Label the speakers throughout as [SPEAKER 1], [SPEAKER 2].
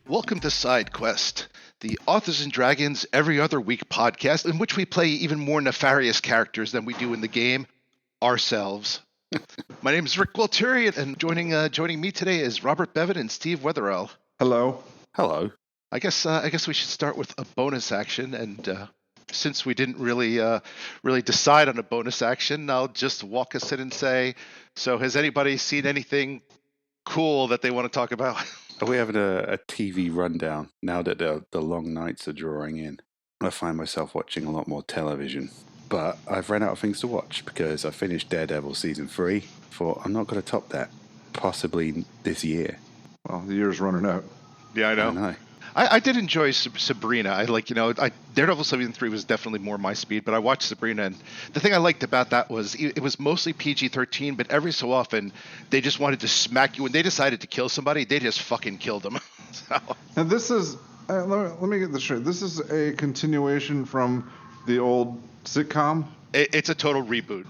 [SPEAKER 1] Welcome to Side Quest, the Authors and Dragons Every Other Week podcast, in which we play even more nefarious characters than we do in the game, ourselves. My name is Rick Gualtieri, and joining me today is Robert Bevan and Steve Wetherell.
[SPEAKER 2] Hello.
[SPEAKER 3] Hello.
[SPEAKER 1] I guess we should start with a bonus action, and since we didn't really decide on a bonus action, I'll just walk us in and say, so has anybody seen anything cool that they want to talk about?
[SPEAKER 3] Are we having a TV rundown now that the long nights are drawing in? I find myself watching a lot more television, but I've run out of things to watch because I finished Daredevil season 3. Thought I'm not going to top that, possibly this year.
[SPEAKER 2] Well, the year's running out.
[SPEAKER 1] Yeah, I know. I did enjoy Sabrina. Daredevil season 3 was definitely more my speed, but I watched Sabrina, and the thing I liked about that was it was mostly PG-13, but every so often they just wanted to smack you. When they decided to kill somebody, they just fucking killed them. So.
[SPEAKER 2] And this is, let me get this straight. This is a continuation from the old sitcom?
[SPEAKER 1] It's a total reboot.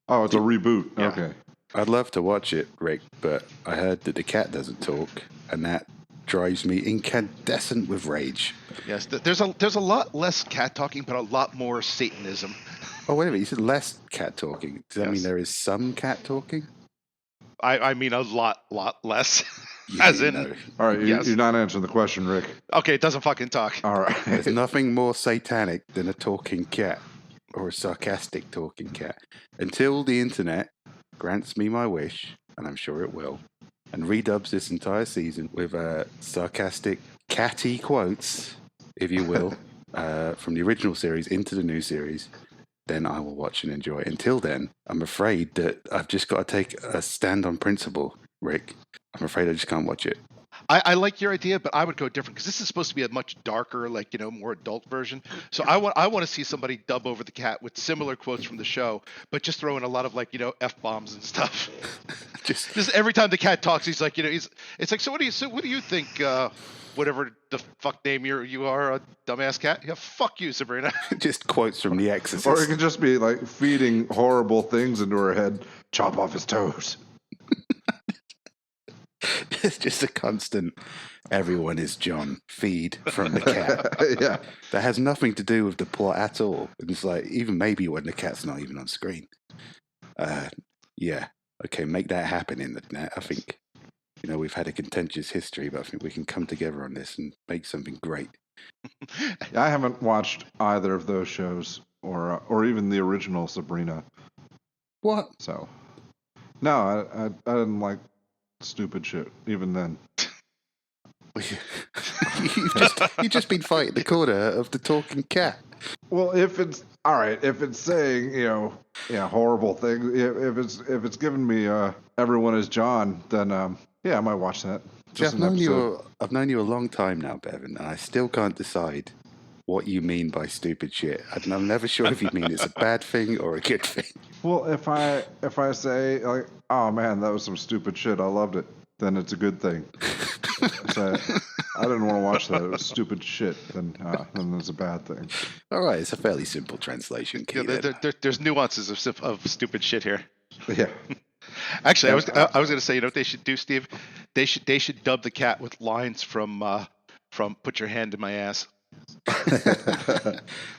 [SPEAKER 2] Oh, it's a reboot.
[SPEAKER 1] Yeah.
[SPEAKER 2] Okay.
[SPEAKER 3] I'd love to watch it, Rick, but I heard that the cat doesn't talk, and that drives me incandescent with rage.
[SPEAKER 1] Yes, there's a lot less cat talking, but a lot more Satanism.
[SPEAKER 3] Oh, wait a minute, you said less cat talking. Does that mean there is some cat talking?
[SPEAKER 1] I mean a lot less.
[SPEAKER 3] Yeah,
[SPEAKER 1] As in,
[SPEAKER 3] no.
[SPEAKER 2] All right,
[SPEAKER 1] yes.
[SPEAKER 2] you're not answering the question, Rick.
[SPEAKER 1] Okay, it doesn't fucking talk.
[SPEAKER 2] All right.
[SPEAKER 3] There's nothing more satanic than a talking cat, or a sarcastic talking cat. Until the internet grants me my wish, and I'm sure it will, and redubs this entire season with sarcastic, catty quotes, if you will, from the original series into the new series, then I will watch and enjoy. Until then, I'm afraid that I've just got to take a stand on principle, Rick. I'm afraid I just can't watch it.
[SPEAKER 1] I like your idea, but I would go different because this is supposed to be a much darker, more adult version. So I want to see somebody dub over the cat with similar quotes from the show, but just throw in a lot of F-bombs and stuff. just every time the cat talks, he's like, it's like, so what do you think? Whatever the fuck name you are, a dumbass cat. Yeah, fuck you, Sabrina.
[SPEAKER 3] Just quotes from The Exorcist.
[SPEAKER 2] Or it could just be like feeding horrible things into her head. Chop off his toes.
[SPEAKER 3] It's just a constant, everyone is John, feed from the cat.
[SPEAKER 2] Yeah.
[SPEAKER 3] That has nothing to do with the plot at all. And it's like, even maybe when the cat's not even on screen. Yeah. Okay, make that happen in the net. I think, we've had a contentious history, but I think we can come together on this and make something great.
[SPEAKER 2] I haven't watched either of those shows or even the original Sabrina.
[SPEAKER 3] What?
[SPEAKER 2] So, no, I didn't like stupid shit even then.
[SPEAKER 3] You've just been fighting the corner of the talking cat.
[SPEAKER 2] Well, if it's saying horrible things, if it's giving me everyone is John, then I might watch that.
[SPEAKER 3] I've known you a long time now, Bevan, and I still can't decide what you mean by stupid shit. I'm never sure if you mean it's a bad thing or a good thing.
[SPEAKER 2] Well, if I say like, oh man, that was some stupid shit, I loved it, then it's a good thing. So I didn't want to watch that. It was stupid shit. Then it's a bad thing.
[SPEAKER 3] All right, it's a fairly simple translation.
[SPEAKER 1] There's nuances of stupid shit here.
[SPEAKER 2] Yeah.
[SPEAKER 1] Actually, I was going to say, you know what they should do, Steve? They should dub the cat with lines from "Put Your Hand in My Ass."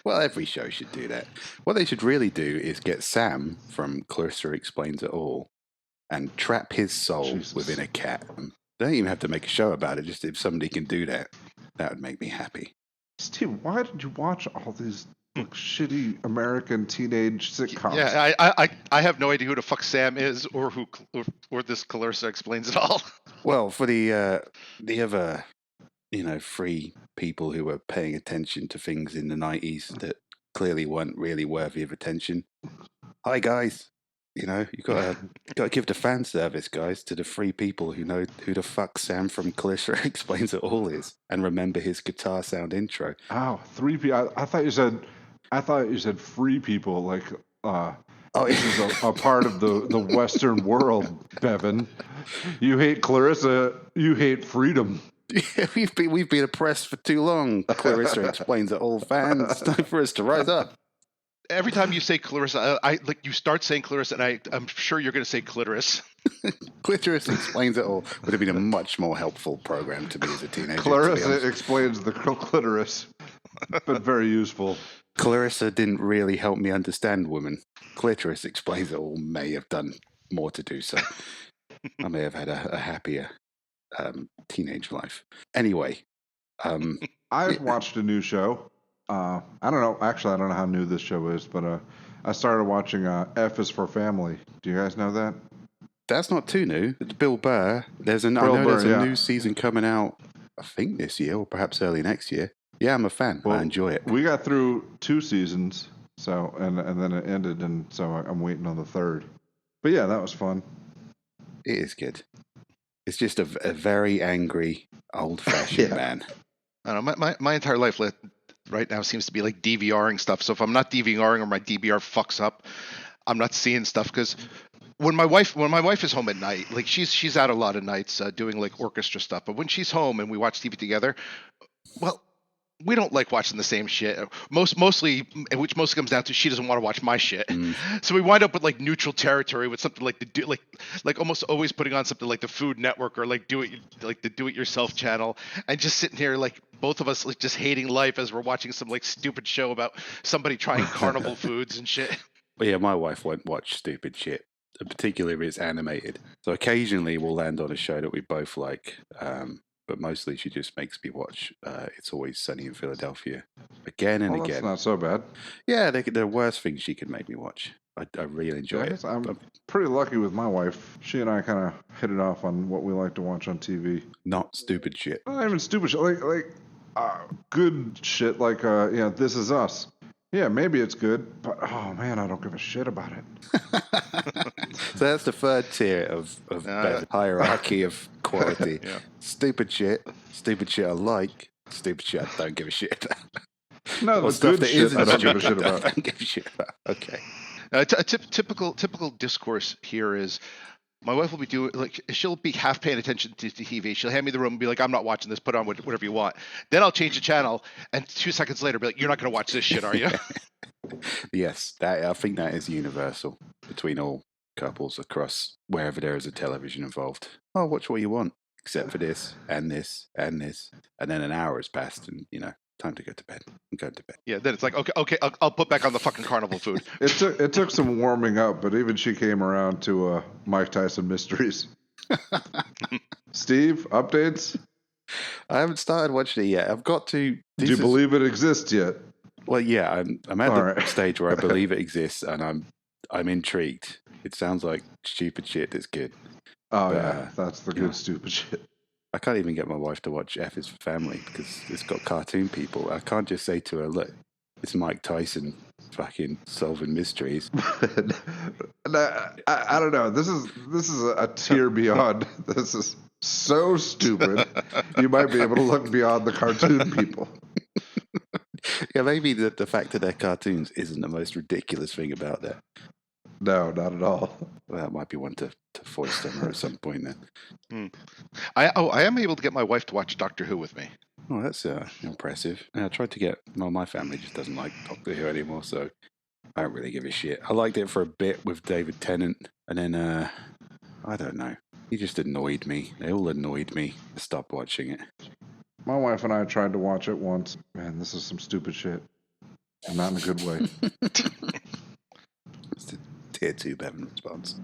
[SPEAKER 3] Well, every show should do that. What they should really do is get Sam from Clarissa Explains It All and trap his soul within a cat. They don't even have to make a show about it. Just if somebody can do that, that would make me happy.
[SPEAKER 2] Steve, why did you watch all these shitty American teenage sitcoms?
[SPEAKER 1] Yeah, I have no idea who the fuck Sam is or this Clarissa Explains It All.
[SPEAKER 3] Well, for the other, free people who were paying attention to things in the 90s that clearly weren't really worthy of attention. Hi, guys. You got to give the fan service, guys, to the free people who know who the fuck Sam from Clarissa Explains It All is and remember his guitar sound intro.
[SPEAKER 2] Oh, 3 people. I thought you said free people, like this is a part of the Western world, Bevan. You hate Clarissa, you hate freedom.
[SPEAKER 3] Yeah, we've been oppressed for too long. Clarissa Explains It All fans. It's time for us to rise up.
[SPEAKER 1] every time you say Clarissa, I like you start saying Clarissa, and I'm sure you're going to say clitoris.
[SPEAKER 3] Clitoris Explains It All would have been a much more helpful program to me as a teenager.
[SPEAKER 2] Clarissa Explains the Clitoris, but very useful.
[SPEAKER 3] Clarissa didn't really help me understand women. Clitoris Explains It All may have done more to do so. I may have had a happier teenage life. Anyway.
[SPEAKER 2] I've watched a new show. I don't know. Actually, I don't know how new this show is, but I started watching F is for Family. Do you guys know that?
[SPEAKER 3] That's not too new. It's Bill Burr. There's a new season coming out, I think this year or perhaps early next year. Yeah, I'm a fan. I enjoy it.
[SPEAKER 2] We got through 2 seasons, so and then it ended, and so I'm waiting on the 3rd. But yeah, that was fun.
[SPEAKER 3] It is good. It's just a very angry, old-fashioned man.
[SPEAKER 1] I don't know. My entire life right now seems to be like DVRing stuff. So if I'm not DVRing or my DVR fucks up, I'm not seeing stuff because when my wife is home at night, like she's out a lot of nights doing like orchestra stuff. But when she's home and we watch TV together, well, we don't like watching the same shit. Mostly comes down to she doesn't want to watch my shit. So we wind up with like neutral territory with something like like almost always putting on something like the Food Network or like the Do It Yourself channel, and just sitting here like both of us like just hating life as we're watching some like stupid show about somebody trying carnival foods and shit.
[SPEAKER 3] But yeah, my wife won't watch stupid shit, particularly if it's animated. So occasionally we'll land on a show that we both like. But mostly she just makes me watch It's Always Sunny in Philadelphia again and again.
[SPEAKER 2] That's not so bad.
[SPEAKER 3] Yeah, they're the worst things she could make me watch. I really enjoy it.
[SPEAKER 2] I'm pretty lucky with my wife. She and I kind of hit it off on what we like to watch on TV.
[SPEAKER 3] Not stupid shit.
[SPEAKER 2] Not even stupid shit. Like good shit like, This Is Us. Yeah, maybe it's good, but oh man, I don't give a shit about it.
[SPEAKER 3] So that's the 3rd tier of hierarchy of quality.
[SPEAKER 1] Yeah.
[SPEAKER 3] Stupid shit I like, stupid shit I don't give a shit about.
[SPEAKER 2] No, the
[SPEAKER 3] stuff
[SPEAKER 2] good
[SPEAKER 3] that
[SPEAKER 2] shit
[SPEAKER 3] isn't
[SPEAKER 2] I don't give a
[SPEAKER 3] stupid
[SPEAKER 2] shit
[SPEAKER 3] I
[SPEAKER 2] about.
[SPEAKER 3] don't give a shit about. Okay.
[SPEAKER 1] A typical discourse here is my wife will be doing like she'll be half paying attention to TV. She'll hand me the remote and be like, "I'm not watching this. Put on whatever you want." Then I'll change the channel, and 2 seconds later, be like, "You're not going to watch this shit, are you?"
[SPEAKER 3] Yes, I think that is universal between all couples across wherever there is a television involved. Oh, watch what you want, except for this and this and this, and then an hour has passed, and time to go to bed. I'm going to bed.
[SPEAKER 1] Yeah, then it's like, okay, I'll put back on the fucking carnival food.
[SPEAKER 2] It took some warming up, but even she came around to Mike Tyson Mysteries. Steve, updates?
[SPEAKER 3] I haven't started watching it yet. I've got to.
[SPEAKER 2] Do you believe it exists yet?
[SPEAKER 3] Well, yeah, I'm at the stage where I believe it exists, and I'm intrigued. It sounds like stupid shit that's good.
[SPEAKER 2] Oh, yeah, that's the good stupid shit.
[SPEAKER 3] I can't even get my wife to watch F is for Family because it's got cartoon people. I can't just say to her, look, it's Mike Tyson fucking solving mysteries.
[SPEAKER 2] I don't know. This is a tier beyond. This is so stupid. You might be able to look beyond the cartoon people.
[SPEAKER 3] Yeah, maybe the fact that they're cartoons isn't the most ridiculous thing about that.
[SPEAKER 2] No, not at all.
[SPEAKER 3] Well, that might be one to foist on her at some point then.
[SPEAKER 1] I am able to get my wife to watch Doctor Who with me.
[SPEAKER 3] Oh, that's impressive. And I tried to get, my family just doesn't like Doctor Who anymore, so I don't really give a shit. I liked it for a bit with David Tennant, and then, I don't know. He just annoyed me. They all annoyed me. I stopped watching it.
[SPEAKER 2] My wife and I tried to watch it once. Man, this is some stupid shit. And not in a good way.
[SPEAKER 3] It's the tier 2 Bevan response.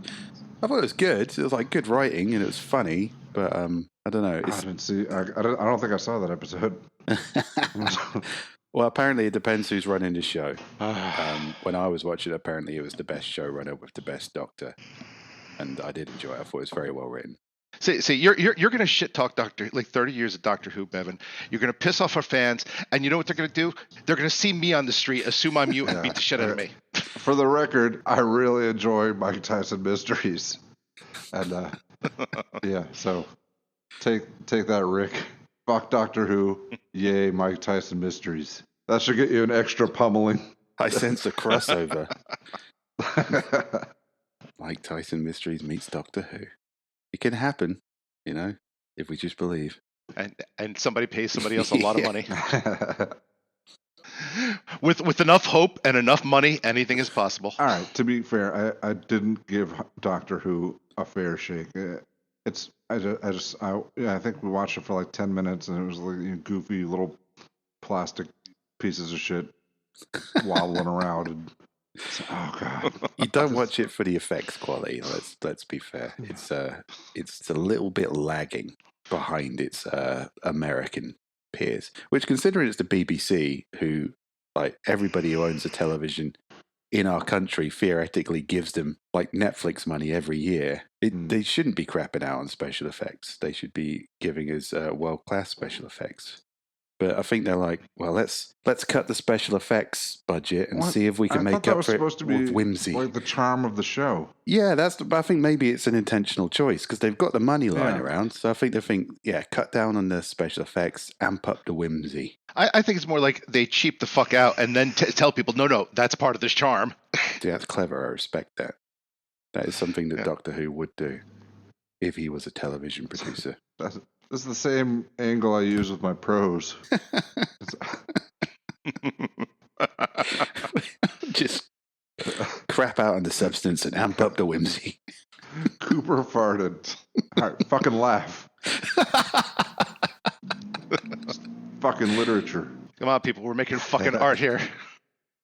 [SPEAKER 3] I thought it was good. It was like good writing and it was funny, but I don't know.
[SPEAKER 2] I didn't see. I don't think I saw that episode.
[SPEAKER 3] Well, apparently it depends who's running the show. When I was watching, apparently it was the best showrunner with the best doctor, and I did enjoy it. I thought it was very well written.
[SPEAKER 1] See, you're gonna shit talk 30 years of Doctor Who, Bevan. You're gonna piss off our fans, and you know what they're gonna do? They're gonna see me on the street, assume I'm you, and beat the shit out of me.
[SPEAKER 2] For the record, I really enjoy Mike Tyson Mysteries, and yeah. So take that, Rick. Fuck Doctor Who. Yay, Mike Tyson Mysteries. That should get you an extra pummeling.
[SPEAKER 3] I sense a crossover. Mike Tyson Mysteries meets Doctor Who. It can happen, if we just believe.
[SPEAKER 1] And somebody pays somebody else a lot of money. With enough hope and enough money, anything is possible.
[SPEAKER 2] All right. To be fair, I didn't give Doctor Who a fair shake. I think we watched it for like 10 minutes, and it was like goofy little plastic pieces of shit wobbling around. And oh god,
[SPEAKER 3] You don't watch it for the effects quality. Let's be fair. It's a little bit lagging behind its American peers. Which, considering it's the BBC, who like everybody who owns a television in our country theoretically gives them like Netflix money every year, they shouldn't be crapping out on special effects. They should be giving us world-class special effects. But I think they're like, well, let's cut the special effects budget and see if we can make up for it with whimsy.
[SPEAKER 2] Like the charm of the show.
[SPEAKER 3] Yeah, I think maybe it's an intentional choice because they've got the money lying around. So I think they think, cut down on the special effects, amp up the whimsy.
[SPEAKER 1] I think it's more like they cheap the fuck out and then tell people, no, that's part of this charm.
[SPEAKER 3] Yeah, that's clever. I respect that. That is something that Doctor Who would do if he was a television producer.
[SPEAKER 2] This is the same angle I use with my pros.
[SPEAKER 3] Just crap out on the substance and amp up the whimsy.
[SPEAKER 2] Cooper farted. All right, fucking laugh. Fucking literature.
[SPEAKER 1] Come on, people, we're making fucking art here.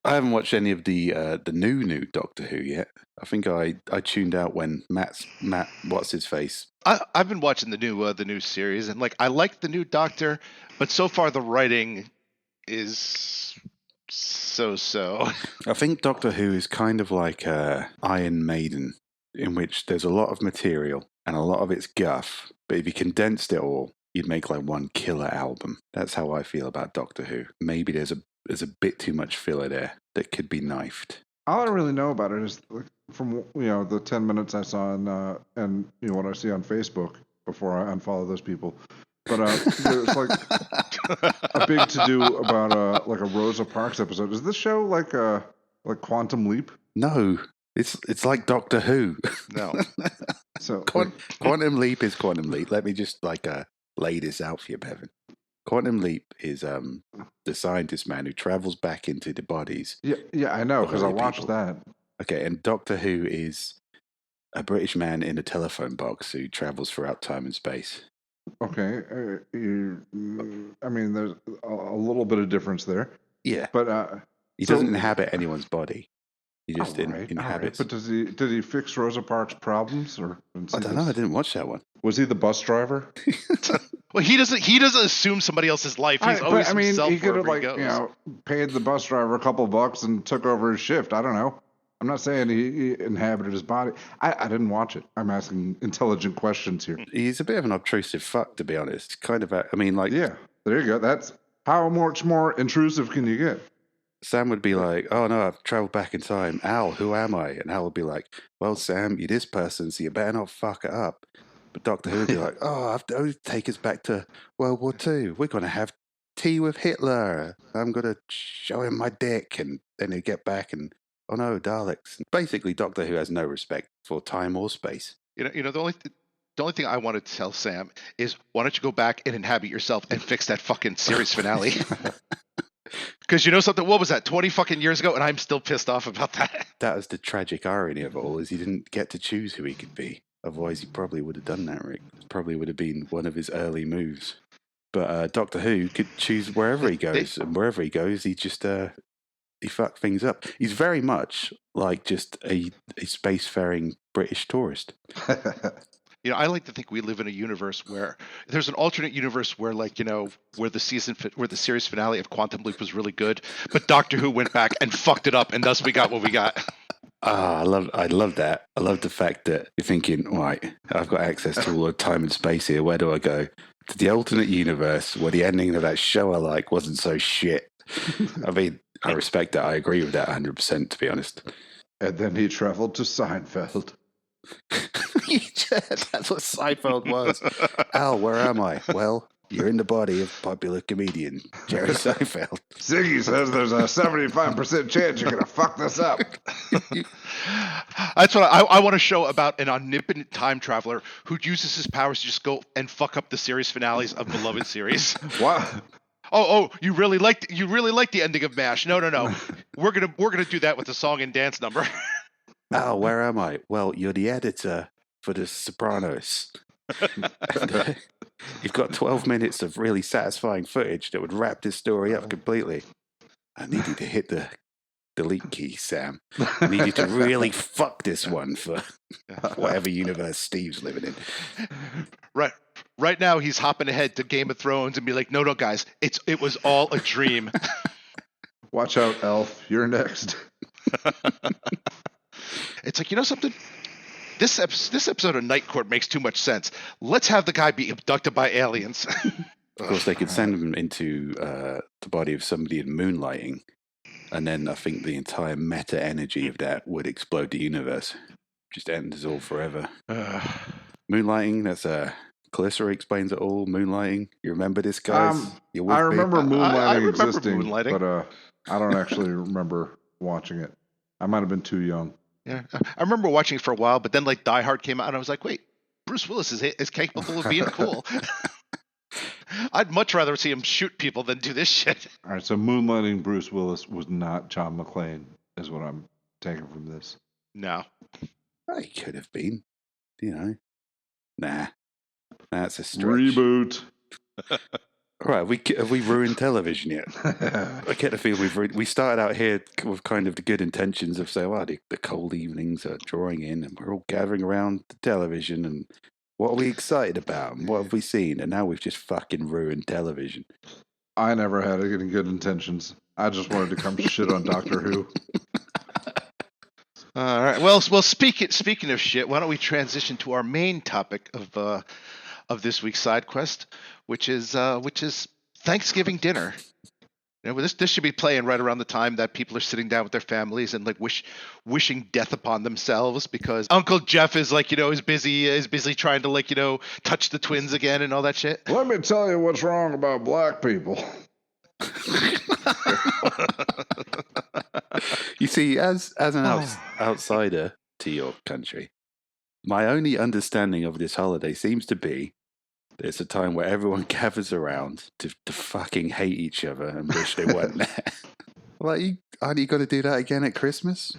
[SPEAKER 3] I haven't watched any of the new Doctor Who yet. I think I tuned out when Matt what's his face.
[SPEAKER 1] I've been watching the new series, and like I like the new Doctor, but so far the writing is so.
[SPEAKER 3] I think Doctor Who is kind of like Iron Maiden, in which there's a lot of material and a lot of it's guff, but if you condensed it all, you'd make like one killer album. That's how I feel about Doctor Who. Maybe there's a bit too much filler there that could be knifed.
[SPEAKER 2] All I really know about it is from the 10 minutes I saw and what I see on Facebook before I unfollow those people. But there's like a big to do about like a Rosa Parks episode. Is this show like Quantum Leap?
[SPEAKER 3] No, it's like Doctor Who.
[SPEAKER 1] No.
[SPEAKER 2] So
[SPEAKER 3] Quantum Leap is Quantum Leap. Let me just lay this out for you, Bevan. Quantum Leap is the scientist man who travels back into the bodies.
[SPEAKER 2] Yeah, I know because I watched that.
[SPEAKER 3] Okay, and Doctor Who is a British man in a telephone box who travels throughout time and space.
[SPEAKER 2] Okay, I mean, there's a little bit of difference there.
[SPEAKER 3] Yeah,
[SPEAKER 2] but
[SPEAKER 3] he doesn't inhabit anyone's body. He just inhabits.
[SPEAKER 2] But did he fix Rosa Parks' problems or?
[SPEAKER 3] I don't know. I didn't watch that one.
[SPEAKER 2] Was he the bus driver?
[SPEAKER 1] Well, he doesn't assume somebody else's life. He's always himself.
[SPEAKER 2] He could have
[SPEAKER 1] goes.
[SPEAKER 2] Paid the bus driver a couple bucks and took over his shift. I don't know. I'm not saying he inhabited his body. I didn't watch it. I'm asking intelligent questions here.
[SPEAKER 3] He's a bit of an obtrusive fuck, to be honest. Kind of.
[SPEAKER 2] Yeah. There you go. That's how much more intrusive can you get?
[SPEAKER 3] Sam would be like, "Oh no, I've traveled back in time. Al, who am I?" And Al would be like, "Well, Sam, you're this person, so you better not fuck it up." But Doctor Who would be like, "Oh, I have to take us back to World War II. We're going to have tea with Hitler. I'm going to show him my dick." And then he'd get back and, "Oh no, Daleks." Basically, Doctor Who has no respect for time or space.
[SPEAKER 1] The only thing I want to tell Sam is, why don't you go back and inhabit yourself and fix that fucking series finale? Because you know something? What was that, 20 fucking years ago? And I'm still pissed off about that.
[SPEAKER 3] That was the tragic irony of it all, is he didn't get to choose who he could be. Otherwise, he probably would have done that, Rick. Probably would have been one of his early moves. But Doctor Who could choose wherever he goes. And wherever he goes, he just he fucked things up. He's very much like just a spacefaring British tourist.
[SPEAKER 1] I like to think we live in a universe where there's an alternate universe where, where the series finale of Quantum Leap was really good, but Doctor Who went back and fucked it up, and thus we got what we got.
[SPEAKER 3] I love that. I love the fact that you're thinking, right, I've got access to all the time and space here. Where do I go? To the alternate universe where the ending of that show I like wasn't so shit. I mean, I respect that. I agree with that 100%, to be honest.
[SPEAKER 2] And then he traveled to Seinfeld.
[SPEAKER 3] That's what Seinfeld was. Al, where am I? Well, you're in the body of popular comedian Jerry Seinfeld.
[SPEAKER 2] Ziggy says there's a 75% chance you're going to fuck this up.
[SPEAKER 1] That's what I want to show about an omnipotent time traveler who uses his powers to just go and fuck up the series finales of beloved series.
[SPEAKER 2] What?
[SPEAKER 1] you really liked the ending of MASH. No. We're gonna do that with the song and dance number.
[SPEAKER 3] Oh, where am I? Well, you're the editor for The Sopranos. And, you've got 12 minutes of really satisfying footage that would wrap this story up completely. I need you to hit the delete key, Sam. I need you to really fuck this one for whatever universe Steve's living in.
[SPEAKER 1] Right now, he's hopping ahead to Game of Thrones and be like, no, guys, it was all a dream.
[SPEAKER 2] Watch out, Elf. You're next.
[SPEAKER 1] It's like, you know something? This episode of Night Court makes too much sense. Let's have the guy be abducted by aliens.
[SPEAKER 3] Of course, they could send him into the body of somebody in moonlighting, and then I think the entire meta energy of that would explode the universe. Just end us all forever. Moonlighting, that's Calissa explains it all. Moonlighting. You remember this, guys?
[SPEAKER 2] I remember moonlighting existing,
[SPEAKER 1] moonlighting.
[SPEAKER 2] But I don't actually remember watching it. I might have been too young.
[SPEAKER 1] Yeah, I remember watching it for a while, but then like Die Hard came out, and I was like, wait, Bruce Willis is capable of being cool. I'd much rather see him shoot people than do this shit.
[SPEAKER 2] All right, so moonlighting Bruce Willis was not John McClane, is what I'm taking from this.
[SPEAKER 1] No.
[SPEAKER 3] He could have been, Nah, that's a stretch.
[SPEAKER 2] Reboot.
[SPEAKER 3] Right, have we ruined television yet? I get the feeling we started out here with kind of the good intentions of saying, well, the cold evenings are drawing in and we're all gathering around the television and what are we excited about and what have we seen? And now we've just fucking ruined television.
[SPEAKER 2] I never had any good intentions. I just wanted to come shit on Doctor Who.
[SPEAKER 1] All right. Well, speaking of shit, why don't we transition to our main topic of this week's side quest, which is Thanksgiving dinner. This should be playing right around the time that people are sitting down with their families and like wishing death upon themselves because Uncle Jeff is like is busy trying to like touch the twins again and all that shit.
[SPEAKER 2] Let me tell you what's wrong about black people.
[SPEAKER 3] You see, as an outsider to your country, my only understanding of this holiday seems to be that it's a time where everyone gathers around to fucking hate each other and wish they weren't there. Like, aren't you got to do that again at Christmas?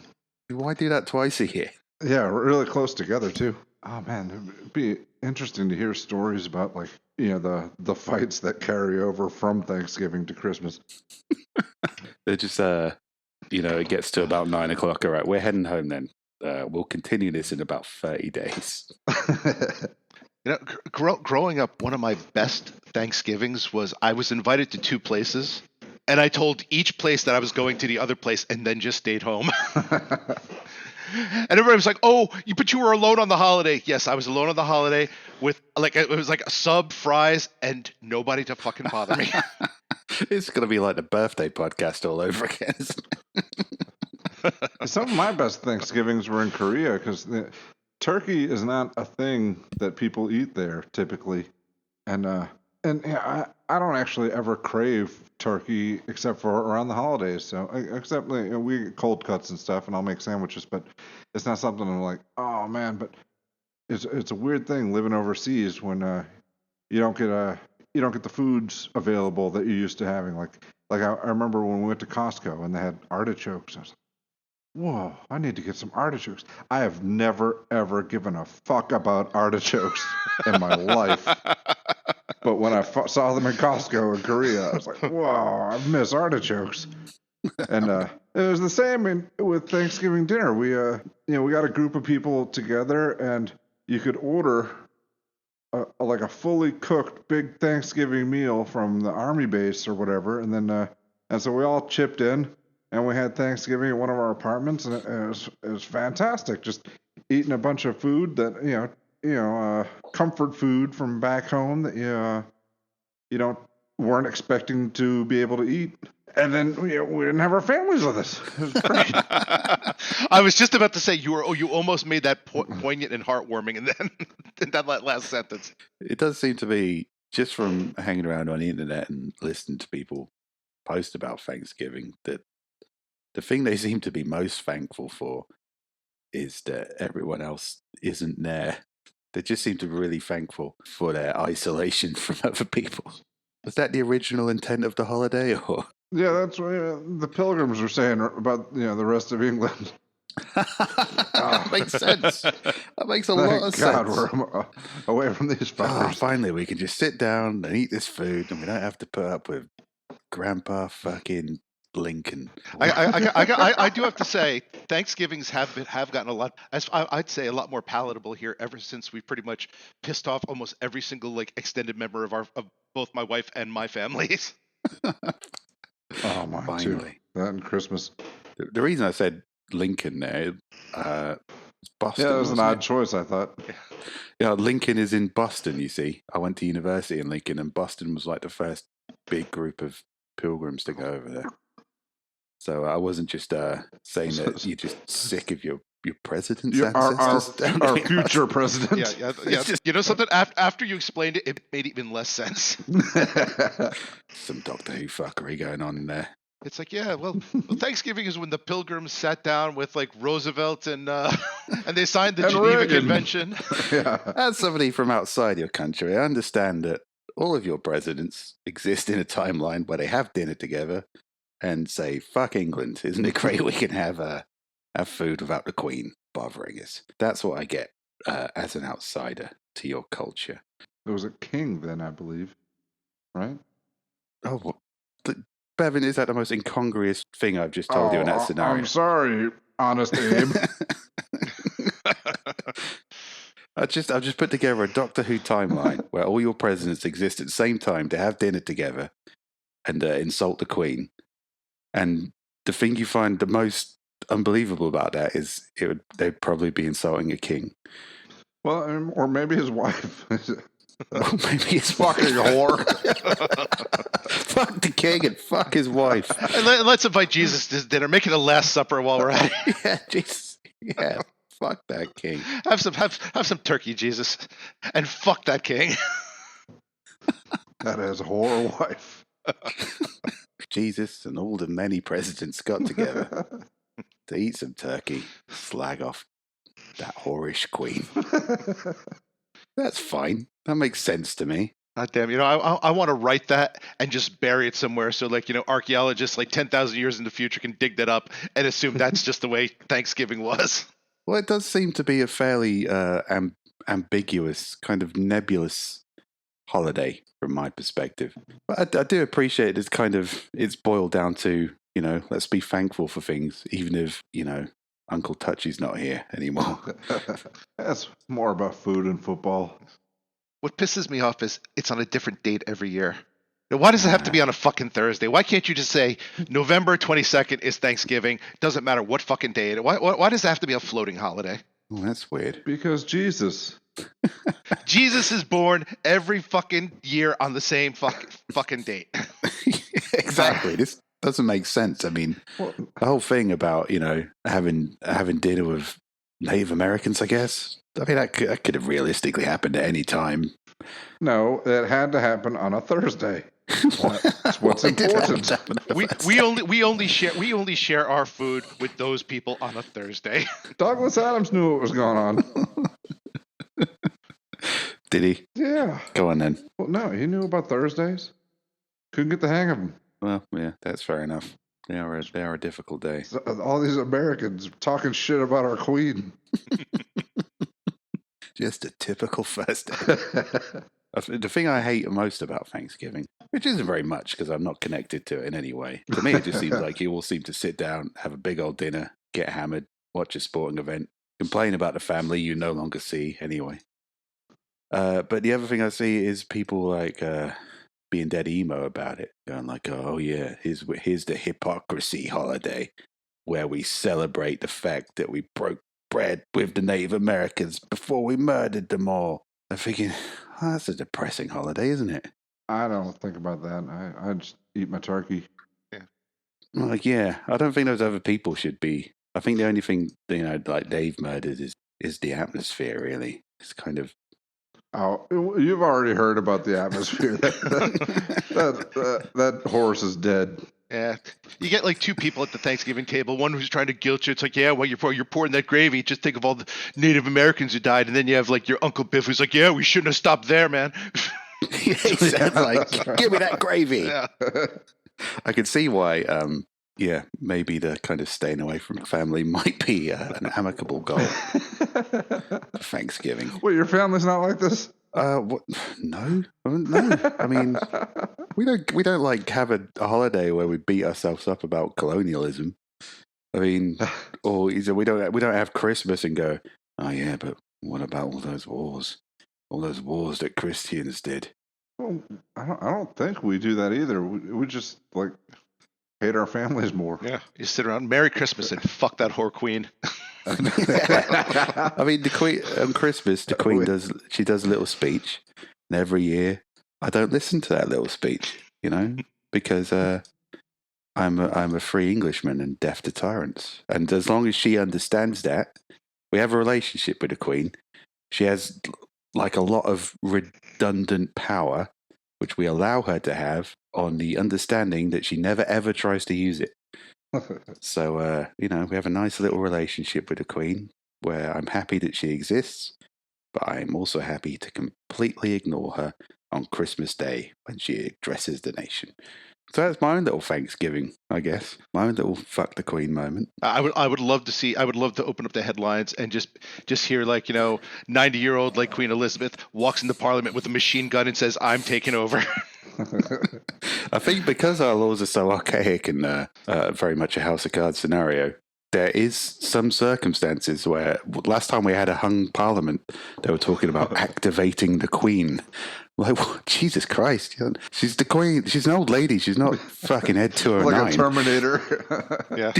[SPEAKER 3] Why do that twice a year?
[SPEAKER 2] Yeah, we're really close together too. Oh man, it'd be interesting to hear stories about like the fights that carry over from Thanksgiving to Christmas.
[SPEAKER 3] They're just it gets to about 9 o'clock. All right, we're heading home then. We'll continue this in about 30 days.
[SPEAKER 1] Growing up, one of my best Thanksgivings was I was invited to two places, and I told each place that I was going to the other place, and then just stayed home. And everybody was like, "Oh, but you were alone on the holiday." Yes, I was alone on the holiday with it was like a sub, fries, and nobody to fucking bother me.
[SPEAKER 3] It's gonna be like the birthday podcast all over again.
[SPEAKER 2] Some of my best Thanksgivings were in Korea because turkey is not a thing that people eat there typically, and I don't actually ever crave turkey except for around the holidays. So except we get cold cuts and stuff, and I'll make sandwiches, but it's not something I'm like, oh man. But it's a weird thing living overseas when you don't get the foods available that you're used to having. Like I remember when we went to Costco and they had artichokes. I was like, whoa, I need to get some artichokes. I have never, ever given a fuck about artichokes in my life. But when I saw them in Costco in Korea, I was like, whoa, I miss artichokes. And it was the same with Thanksgiving dinner. We got a group of people together, and you could order a fully cooked big Thanksgiving meal from the army base or whatever. And then and so we all chipped in. And we had Thanksgiving at one of our apartments, and it was fantastic. Just eating a bunch of food that comfort food from back home that you weren't expecting to be able to eat. And then we didn't have our families with us. It was great.
[SPEAKER 1] I was just about to say you almost made that poignant and heartwarming, and then in that last sentence.
[SPEAKER 3] It does seem to be just from hanging around on the internet and listening to people post about Thanksgiving that. The thing they seem to be most thankful for is that everyone else isn't there. They just seem to be really thankful for their isolation from other people. Was that the original intent of the holiday, or?
[SPEAKER 2] Yeah, that's what the Pilgrims were saying about the rest of England.
[SPEAKER 3] That makes sense. That makes a lot
[SPEAKER 2] Thank
[SPEAKER 3] of
[SPEAKER 2] God
[SPEAKER 3] sense.
[SPEAKER 2] we're away from these fuckers.
[SPEAKER 3] Finally, we can just sit down and eat this food, and we don't have to put up with Grandpa fucking Lincoln.
[SPEAKER 1] I do have to say, Thanksgivings have gotten a lot. I'd say a lot more palatable here ever since we pretty much pissed off almost every single like extended member of both my wife and my families.
[SPEAKER 2] Oh, mine
[SPEAKER 3] Finally.
[SPEAKER 2] too. That and Christmas.
[SPEAKER 3] The reason I said Lincoln there, it's Boston.
[SPEAKER 2] Yeah, it was an
[SPEAKER 3] wasn't
[SPEAKER 2] odd
[SPEAKER 3] it?
[SPEAKER 2] choice, I thought.
[SPEAKER 3] Yeah, Lincoln is in Boston, you see. I went to university in Lincoln, and Boston was like the first big group of pilgrims to go over there. So I wasn't just saying that you're just sick of your president's ancestors.
[SPEAKER 2] Our future president.
[SPEAKER 1] Yeah. You know something? After you explained it, it made even less sense.
[SPEAKER 3] Some Doctor Who fuckery going on in there.
[SPEAKER 1] It's like, yeah, well, Thanksgiving is when the Pilgrims sat down with like Roosevelt and they signed the Geneva
[SPEAKER 2] Reagan.
[SPEAKER 1] Convention.
[SPEAKER 2] Yeah.
[SPEAKER 3] As somebody from outside your country, I understand that all of your presidents exist in a timeline where they have dinner together and say, "Fuck England! Isn't it great we can have food without the Queen bothering us?" That's what I get as an outsider to your culture.
[SPEAKER 2] There was a king then, I believe. Right?
[SPEAKER 3] Oh, Bevan, is that the most incongruous thing I've just told you in that scenario?
[SPEAKER 2] I'm sorry, Honest Abe.
[SPEAKER 3] I've just put together a Doctor Who timeline where all your presidents exist at the same time to have dinner together and insult the Queen. And the thing you find the most unbelievable about that is they'd probably be insulting a king.
[SPEAKER 2] Well, or maybe his wife.
[SPEAKER 3] Or maybe his
[SPEAKER 2] Fucking whore.
[SPEAKER 3] Fuck the king and fuck his wife.
[SPEAKER 1] And let's invite Jesus to dinner. Make it a Last Supper while we're at it.
[SPEAKER 3] Yeah, Jesus. Yeah, fuck that king.
[SPEAKER 1] Have some turkey, Jesus, and fuck that king.
[SPEAKER 2] That is a whore wife.
[SPEAKER 3] Jesus and all the many presidents got together to eat some turkey, slag off that whorish queen. That's fine. That makes sense to me.
[SPEAKER 1] God damn, I want to write that and just bury it somewhere so like, archaeologists like 10,000 years in the future can dig that up and assume that's just the way Thanksgiving was.
[SPEAKER 3] Well, it does seem to be a fairly ambiguous, kind of nebulous holiday from my perspective. But I do appreciate it's boiled down to, let's be thankful for things, even if, Uncle Touchy's not here anymore.
[SPEAKER 2] That's more about food and football.
[SPEAKER 1] What pisses me off is it's on a different date every year. Now, why does it have to be on a fucking Thursday? Why can't you just say November 22nd is Thanksgiving? Doesn't matter what fucking day it is. Why does it have to be a floating holiday?
[SPEAKER 3] Oh, that's weird.
[SPEAKER 2] Because Jesus.
[SPEAKER 1] Jesus is born every fucking year on the same fucking date.
[SPEAKER 3] Exactly. This doesn't make sense. I mean, the whole thing about, having dinner with Native Americans, I guess. I mean, that could have realistically happened at any time.
[SPEAKER 2] No, it had to happen on a Thursday. That's what's important.
[SPEAKER 1] We only share our food with those people on a Thursday.
[SPEAKER 2] Douglas Adams knew what was going on.
[SPEAKER 3] Did he?
[SPEAKER 2] Yeah.
[SPEAKER 3] Go on then.
[SPEAKER 2] Well, no, he knew about Thursdays. Couldn't get the hang of them.
[SPEAKER 3] Well, yeah, that's fair enough. They are a difficult day.
[SPEAKER 2] So, all these Americans talking shit about our queen.
[SPEAKER 3] Just a typical first day. The thing I hate most about Thanksgiving, which isn't very much because I'm not connected to it in any way. To me, it just seems like you all seem to sit down, have a big old dinner, get hammered, watch a sporting event, complain about the family you no longer see anyway. But the other thing I see is people like being dead emo about it, going like, "Oh yeah, here's the hypocrisy holiday, where we celebrate the fact that we broke bread with the Native Americans before we murdered them all." I'm thinking, that's a depressing holiday, isn't it?
[SPEAKER 2] I don't think about that. I just eat my turkey.
[SPEAKER 1] Yeah.
[SPEAKER 3] Like, yeah, I don't think those other people should be. I think the only thing, like they've murdered is the atmosphere, really. It's kind of...
[SPEAKER 2] Oh, you've already heard about the atmosphere. That horse is dead.
[SPEAKER 1] Yeah, you get like two people at the Thanksgiving table. One who's trying to guilt you. It's like, yeah, well, you're pouring that gravy. Just think of all the Native Americans who died. And then you have like your Uncle Biff who's like, yeah, we shouldn't have stopped there, man.
[SPEAKER 3] He sounds like, give me that gravy.
[SPEAKER 1] Yeah.
[SPEAKER 3] I could see why, maybe the kind of staying away from family might be an amicable goal for Thanksgiving.
[SPEAKER 2] Well, your family's not like this?
[SPEAKER 3] What? No. I mean, we don't like have a holiday where we beat ourselves up about colonialism. I mean, or we don't have Christmas and go, oh yeah, but what about all those wars that Christians did?
[SPEAKER 2] Well, I don't think we do that either. We just like hate our families more.
[SPEAKER 1] Yeah. You sit around, Merry Christmas, and fuck that whore queen.
[SPEAKER 3] I mean, the Queen on Christmas, the Queen does a little speech, and every year I don't listen to that little speech, because I'm a free Englishman and deaf to tyrants, and as long as she understands that, we have a relationship with the Queen. She has like a lot of redundant power, which we allow her to have on the understanding that she never ever tries to use it. So, we have a nice little relationship with the Queen where I'm happy that she exists, but I'm also happy to completely ignore her on Christmas Day when she addresses the nation. So that's my own little Thanksgiving, I guess. My own little fuck the Queen moment.
[SPEAKER 1] I would love to open up the headlines and just hear 90-year-old Queen Elizabeth walks into Parliament with a machine gun and says, "I'm taking over."
[SPEAKER 3] I think because our laws are so archaic and very much a House of Cards scenario, there is some circumstances where last time we had a hung Parliament, they were talking about activating the Queen. Like, what? Jesus Christ! She's the Queen. She's an old lady. She's not fucking head 209.
[SPEAKER 2] Like a Terminator.
[SPEAKER 1] Yeah.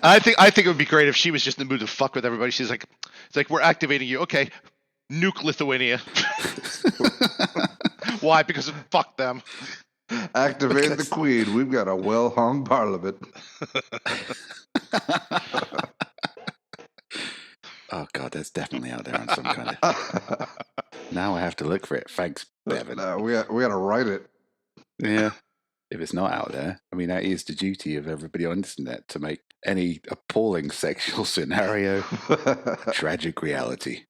[SPEAKER 1] I think it would be great if she was just in the mood to fuck with everybody. She's like, it's like, we're activating you. Okay, nuke Lithuania. Why? Because fuck them.
[SPEAKER 2] Activate the Queen. We've got a well-hung Parliament.
[SPEAKER 3] Oh God, that's definitely out there on some kind of. Now I have to look for it. Thanks, Bevan.
[SPEAKER 2] We got to write it.
[SPEAKER 3] Yeah. If it's not out there, I mean, that is the duty of everybody on the internet to make any appalling sexual scenario a tragic reality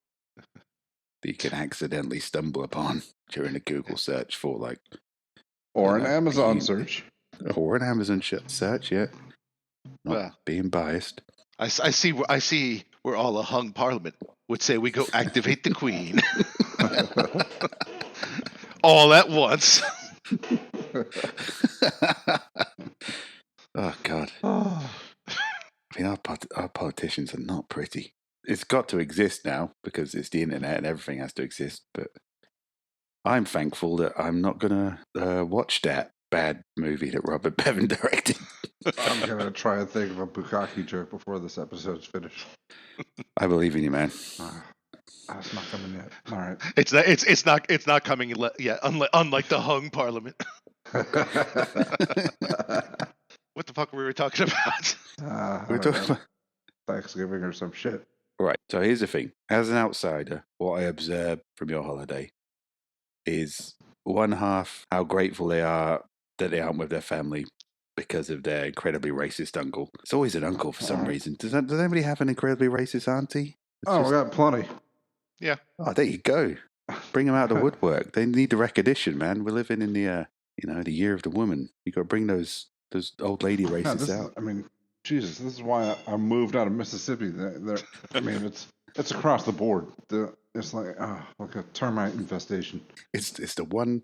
[SPEAKER 3] that you can accidentally stumble upon during a Google search for
[SPEAKER 2] or an Amazon search.
[SPEAKER 3] Or an Amazon search, yeah. Not being biased.
[SPEAKER 1] I see where all a hung Parliament would say we go activate the Queen. All at once.
[SPEAKER 3] Oh, God. I mean, our politicians are not pretty. It's got to exist now because it's the internet and everything has to exist. But I'm thankful that I'm not going to watch that bad movie that Robert Bevan directed.
[SPEAKER 2] I'm going to try and think of a bukkake joke before this episode's finished.
[SPEAKER 3] I believe in you, man.
[SPEAKER 2] It's not coming yet. All right.
[SPEAKER 1] It's not coming yet. Unlike the hung Parliament. What the fuck were we talking about?
[SPEAKER 2] We're talking about Thanksgiving or some shit.
[SPEAKER 3] Right. So here's the thing. As an outsider, what I observe from your holiday is one half how grateful they are that they aren't with their family because of their incredibly racist uncle. It's always an uncle for some reason. Does anybody have an incredibly racist auntie?
[SPEAKER 2] We got plenty.
[SPEAKER 1] Yeah.
[SPEAKER 3] Oh, there you go. Bring them out of the woodwork. They need the recognition, man. We're living in the the year of the woman. You got to bring those old lady racists out.
[SPEAKER 2] I mean, Jesus, this is why I moved out of Mississippi. I mean, it's across the board. It's like a termite infestation.
[SPEAKER 3] It's the one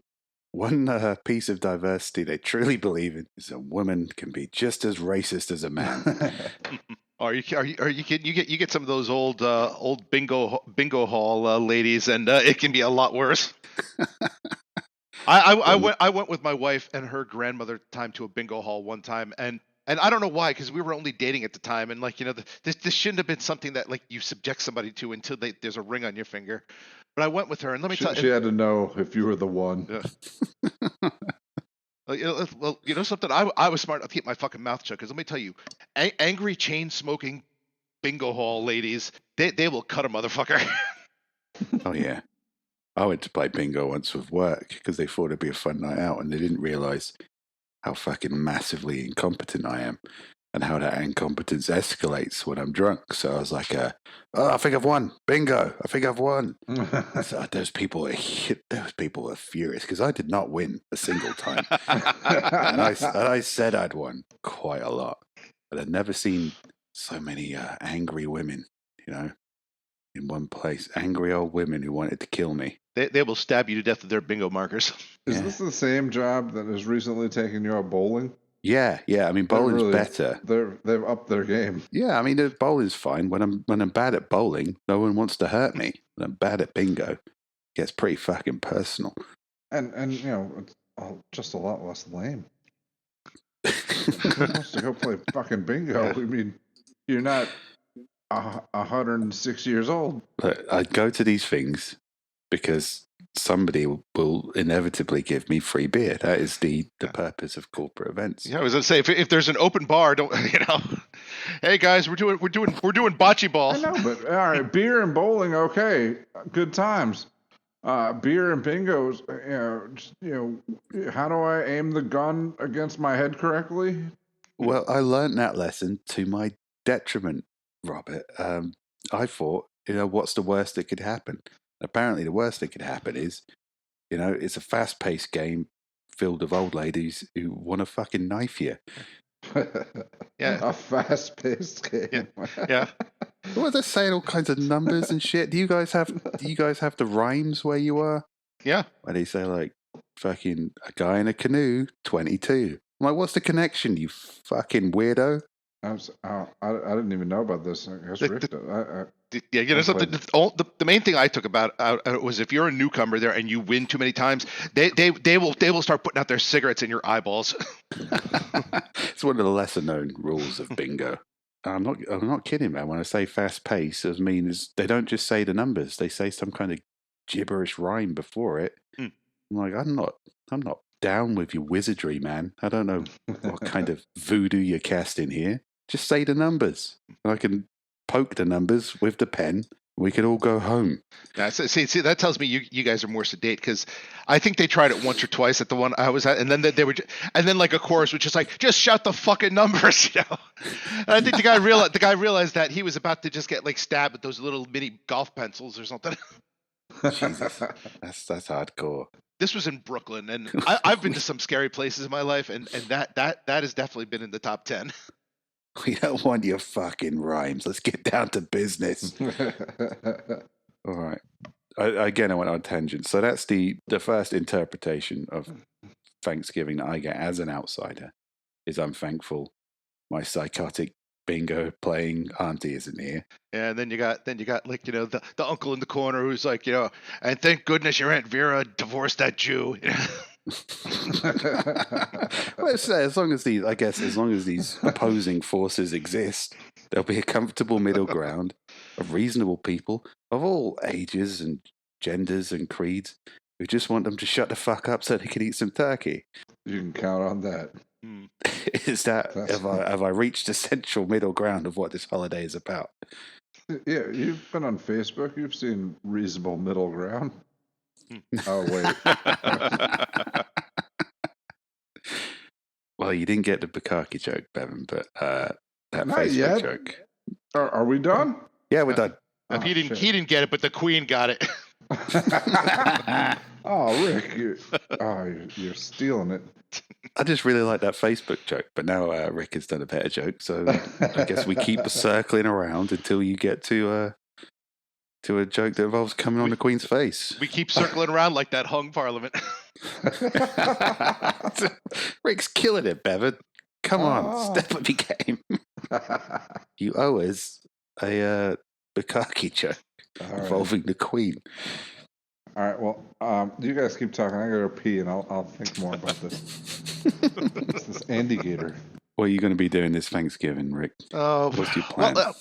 [SPEAKER 3] piece of diversity they truly believe in is a woman can be just as racist as a man.
[SPEAKER 1] Are you kidding? You get some of those old bingo hall ladies, and it can be a lot worse. I went with my wife and her grandmother time to a bingo hall one time, and I don't know why, because we were only dating at the time, and this shouldn't have been something that you subject somebody to until there's a ring on your finger. But I went with her, and let me tell you,
[SPEAKER 2] she had to know if you were the one.
[SPEAKER 1] Yeah. Well, you know something? I was smart enough to keep my fucking mouth shut, because let me tell you, angry chain smoking bingo hall ladies, they will cut a motherfucker.
[SPEAKER 3] Oh yeah. I went to play bingo once with work because they thought it'd be a fun night out, and they didn't realize how fucking massively incompetent I am. and how that incompetence escalates when I'm drunk. So I was like, I think I've won. Bingo. I think I've won. So those people were furious because I did not win a single time. and I said I'd won quite a lot. But I'd never seen so many angry women, in one place. Angry old women who wanted to kill me.
[SPEAKER 1] They will stab you to death with their bingo markers.
[SPEAKER 2] Is this the same job that has recently taken you out bowling?
[SPEAKER 3] Yeah. I mean, bowling's better.
[SPEAKER 2] They've upped their game.
[SPEAKER 3] Yeah, I mean, the bowling's fine. When I'm bad at bowling, no one wants to hurt me. When I'm bad at bingo, it gets pretty fucking personal.
[SPEAKER 2] And it's just a lot less lame. Who wants to go play fucking bingo?
[SPEAKER 3] Yeah.
[SPEAKER 2] I mean, you're not 106 years old.
[SPEAKER 3] But I go to these things because somebody will inevitably give me free beer. That is the purpose of corporate events.
[SPEAKER 1] Yeah, I was gonna say if there's an open bar, don't hey guys, we're doing bocce ball.
[SPEAKER 2] I know, but all right, beer and bowling, okay, good times. Beer and bingos, how do I aim the gun against my head correctly?
[SPEAKER 3] Well, I learned that lesson to my detriment, Robert. I thought, what's the worst that could happen? Apparently, the worst that could happen is, it's a fast-paced game filled with old ladies who want to fucking knife you.
[SPEAKER 1] Yeah,
[SPEAKER 2] a fast-paced game.
[SPEAKER 1] Yeah.
[SPEAKER 3] Well, they're saying all kinds of numbers and shit. Do you guys have the rhymes where you are?
[SPEAKER 1] Yeah.
[SPEAKER 3] Where they say like, fucking a guy in a canoe, 22. I'm like, what's the connection, you fucking weirdo?
[SPEAKER 2] I didn't even know about this. I guess Rick did.
[SPEAKER 1] Something. The main thing I took out was if you're a newcomer there and you win too many times, they will start putting out their cigarettes in your eyeballs.
[SPEAKER 3] It's one of the lesser known rules of bingo. I'm not kidding, man. When I say fast pace, it means they don't just say the numbers; they say some kind of gibberish rhyme before it. I'm like, I'm not down with your wizardry, man. I don't know what kind of voodoo you're casting here. Just say the numbers, and I can poke the numbers with the pen. We could all go home.
[SPEAKER 1] See, that tells me you guys are more sedate because I think they tried it once or twice at the one I was at, and then they were, and then like a chorus was just like, just shout the fucking numbers, And I think the guy realized that he was about to just get like stabbed with those little mini golf pencils or something.
[SPEAKER 3] Jesus, that's hardcore.
[SPEAKER 1] This was in Brooklyn, and I've been to some scary places in my life, and that has definitely been in the top 10.
[SPEAKER 3] We don't want your fucking rhymes. Let's get down to business. All right. I went on a tangent. So that's the first interpretation of Thanksgiving that I get as an outsider. Is I'm thankful my psychotic bingo playing auntie isn't here.
[SPEAKER 1] Yeah, and then you got like the uncle in the corner who's like and thank goodness your Aunt Vera divorced that Jew.
[SPEAKER 3] Well, as long as these opposing forces exist, there'll be a comfortable middle ground of reasonable people of all ages and genders and creeds who just want them to shut the fuck up so they can eat some turkey.
[SPEAKER 2] You can count on that.
[SPEAKER 3] Is that have I reached the central middle ground of what this holiday is about?
[SPEAKER 2] Yeah, you've been on Facebook. You've seen reasonable middle ground. Oh wait.
[SPEAKER 3] Well, you didn't get the bukkake joke, Bevan, but that
[SPEAKER 2] Not
[SPEAKER 3] Facebook
[SPEAKER 2] yet.
[SPEAKER 3] joke.
[SPEAKER 2] Are we done?
[SPEAKER 3] Yeah, we're done.
[SPEAKER 1] He didn't get it, but the Queen got it.
[SPEAKER 2] Oh, Rick, you're stealing it.
[SPEAKER 3] I just really like that Facebook joke, but now Rick has done a better joke, so I guess we keep circling around until you get to a joke that involves coming on the Queen's face.
[SPEAKER 1] We keep circling around like that hung Parliament.
[SPEAKER 3] Rick's killing it, Bevan. Come on, step up your game. You owe us a bukkake joke involving the Queen.
[SPEAKER 2] All right, well, you guys keep talking. I gotta pee, and I'll think more about this. This Andy Gator.
[SPEAKER 3] What are you going to be doing this Thanksgiving, Rick? What's your plan?
[SPEAKER 1] Well,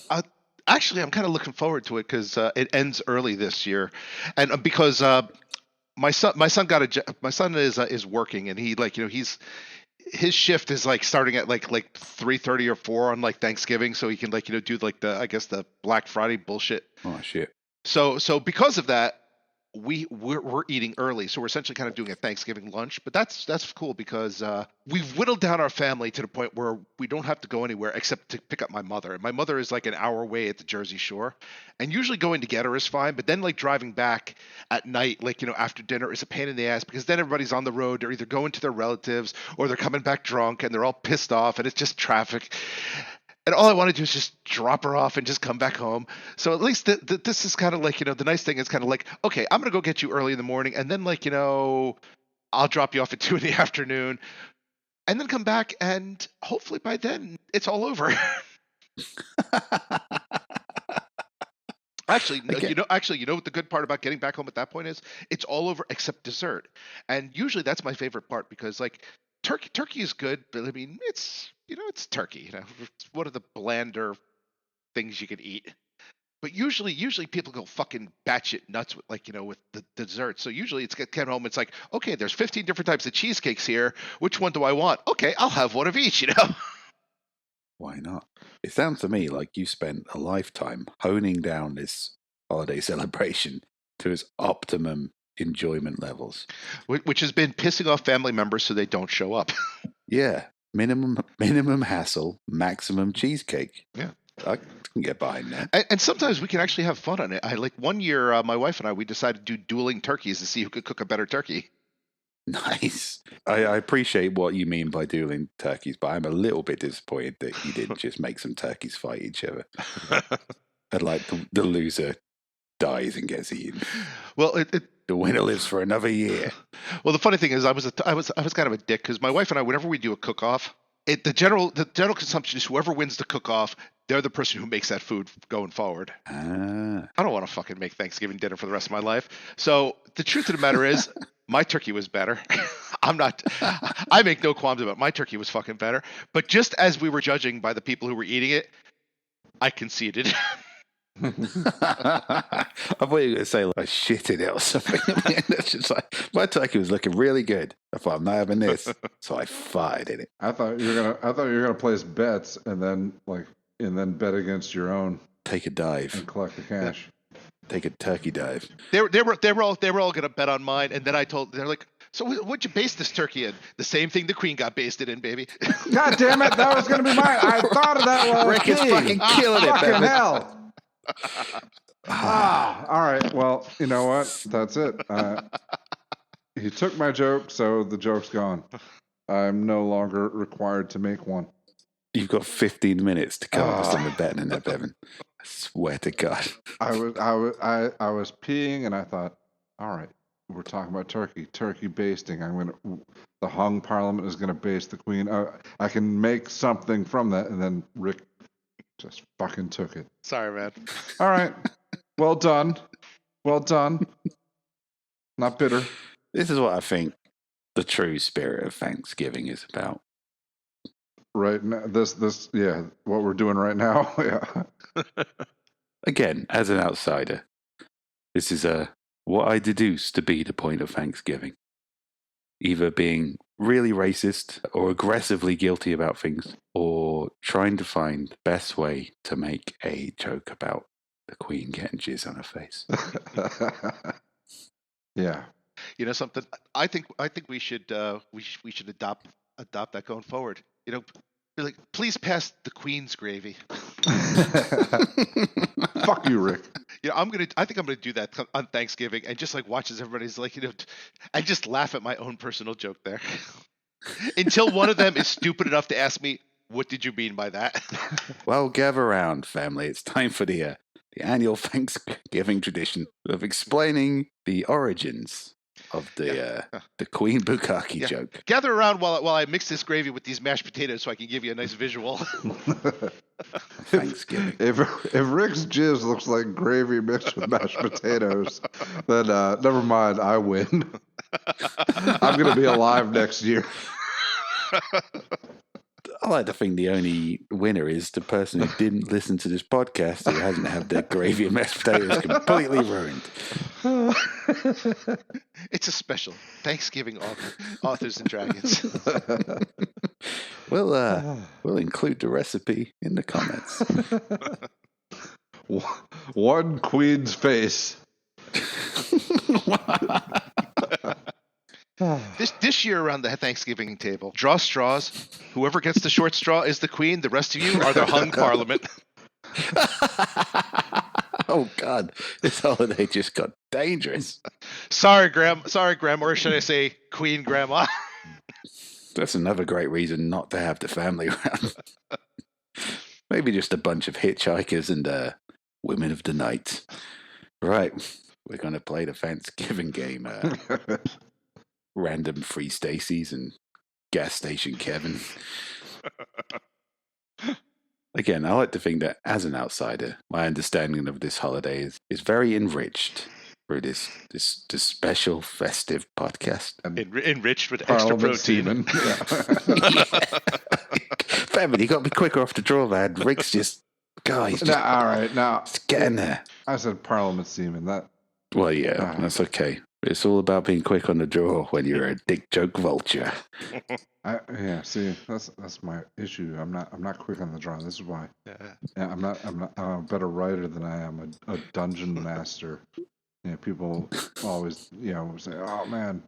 [SPEAKER 1] actually, I'm kind of looking forward to it because it ends early this year, and because my son is working, and he his shift is like starting at like 3:30 or 4 on like Thanksgiving, so he can do like the Black Friday bullshit.
[SPEAKER 3] Oh shit!
[SPEAKER 1] So because of that, we're eating early, so we're essentially kind of doing a Thanksgiving lunch. But that's cool because we've whittled down our family to the point where we don't have to go anywhere except to pick up my mother. And my mother is like an hour away at the Jersey Shore, and usually going to get her is fine. But then like driving back at night, like after dinner, is a pain in the ass because then everybody's on the road. They're either going to their relatives or they're coming back drunk, and they're all pissed off, and it's just traffic. And all I want to do is just drop her off and just come back home. So at least this is kind of like, the nice thing is kind of like, okay, I'm going to go get you early in the morning. And then like, I'll drop you off at 2 in the afternoon and then come back. And hopefully by then it's all over. Actually,
[SPEAKER 3] Okay.
[SPEAKER 1] you know what the good part about getting back home at that point is? It's all over except dessert. And usually that's my favorite part because like turkey is good, but I mean, it's turkey, it's one of the blander things you could eat. But usually people go fucking batshit nuts with with the dessert. So usually it's get home. It's like, okay, there's 15 different types of cheesecakes here. Which one do I want? Okay, I'll have one of each.
[SPEAKER 3] Why not? It sounds to me like you spent a lifetime honing down this holiday celebration to its optimum enjoyment levels.
[SPEAKER 1] Which has been pissing off family members so they don't show up.
[SPEAKER 3] Yeah, minimum hassle, maximum cheesecake.
[SPEAKER 1] Yeah.
[SPEAKER 3] I can get behind that.
[SPEAKER 1] And sometimes we can actually have fun on it. I like one year, my wife and I, we decided to do dueling turkeys to see who could cook a better turkey.
[SPEAKER 3] Nice. I appreciate what you mean by dueling turkeys, but I'm a little bit disappointed that you didn't just make some turkeys fight each other. And like the loser dies and gets eaten.
[SPEAKER 1] Well,
[SPEAKER 3] the winner lives for another year.
[SPEAKER 1] Well, the funny thing is, I was kind of a dick because my wife and I, whenever we do a cook-off, the general consumption is whoever wins the cook-off, they're the person who makes that food going forward.
[SPEAKER 3] Ah.
[SPEAKER 1] I don't want to fucking make Thanksgiving dinner for the rest of my life. So the truth of the matter is, my turkey was better. I make no qualms about it. My turkey was fucking better. But just as we were judging by the people who were eating it, I conceded.
[SPEAKER 3] I thought you were going to say like I shitted it or something. I mean, that's just like my turkey was looking really good. I thought I'm not having this, so I fired in it.
[SPEAKER 2] I thought you were gonna place bets and then bet against your own.
[SPEAKER 3] Take a dive
[SPEAKER 2] and collect the cash.
[SPEAKER 3] Take a turkey dive.
[SPEAKER 1] They were all gonna bet on mine, and then they're like, so what'd you base this turkey in? The same thing the Queen got basted in, baby.
[SPEAKER 2] God damn it, that was gonna be mine. I thought of that while
[SPEAKER 3] Rick is fucking killing it,
[SPEAKER 2] fucking
[SPEAKER 3] baby.
[SPEAKER 2] hell. All right. Well, you know what? That's it. He took my joke, so the joke's gone. I'm no longer required to make one.
[SPEAKER 3] You've got 15 minutes to come up with something better than that, Bevan. I swear to God.
[SPEAKER 2] I was peeing, and I thought, all right, we're talking about turkey basting. The hung parliament is gonna baste the Queen. I can make something from that, and then Rick just fucking took it.
[SPEAKER 1] Sorry, man.
[SPEAKER 2] All right. Well done. Not bitter.
[SPEAKER 3] This is what I think the true spirit of Thanksgiving is about.
[SPEAKER 2] Right now, this, yeah, what we're doing right now, yeah.
[SPEAKER 3] Again, as an outsider, this is what I deduce to be the point of Thanksgiving. Either being really racist or aggressively guilty about things, or trying to find the best way to make a joke about the Queen getting jizz on her face.
[SPEAKER 2] Yeah.
[SPEAKER 1] You know something? I think we should adopt that going forward. Be like, please pass the Queen's gravy.
[SPEAKER 2] Fuck you, Rick.
[SPEAKER 1] I think I'm gonna do that on Thanksgiving and just like watch as everybody's like, and just laugh at my own personal joke there. Until one of them is stupid enough to ask me, what did you mean by that?
[SPEAKER 3] Well, gather around, family. It's time for the annual Thanksgiving tradition of explaining the origins of the Queen Bukkake joke.
[SPEAKER 1] Gather around while I mix this gravy with these mashed potatoes so I can give you a nice visual.
[SPEAKER 3] Thanksgiving.
[SPEAKER 2] If Rick's jizz looks like gravy mixed with mashed potatoes, then never mind, I win. I'm going to be alive next year.
[SPEAKER 3] I like to think the only winner is the person who didn't listen to this podcast, who hasn't had their gravy and mashed potatoes completely ruined.
[SPEAKER 1] It's a special Thanksgiving Authors and Dragons.
[SPEAKER 3] We'll include the recipe in the comments.
[SPEAKER 2] One Queen's face
[SPEAKER 1] This year around the Thanksgiving table, draw straws. Whoever gets the short straw is the queen. The rest of you are the hung parliament.
[SPEAKER 3] Oh God, this holiday just got dangerous.
[SPEAKER 1] Sorry, Grandma, or should I say Queen Grandma?
[SPEAKER 3] That's another great reason not to have the family around. Maybe just a bunch of hitchhikers and women of the night. Right, we're going to play the Thanksgiving game. Random free Stacys and gas station Kevin. Again, I like to think that as an outsider, my understanding of this holiday is very enriched through this special festive podcast.
[SPEAKER 1] Enriched with extra protein.
[SPEAKER 3] Family, you got to be quicker off the draw, man. Rick's just, guys.
[SPEAKER 2] All right, now
[SPEAKER 3] get in there.
[SPEAKER 2] I said Parliament semen.
[SPEAKER 3] Well, yeah, that's okay. It's all about being quick on the draw when you're a dick joke vulture.
[SPEAKER 2] See, that's my issue. I'm not quick on the draw. This is why. I'm a better writer than I am a dungeon master. People always say, "Oh man,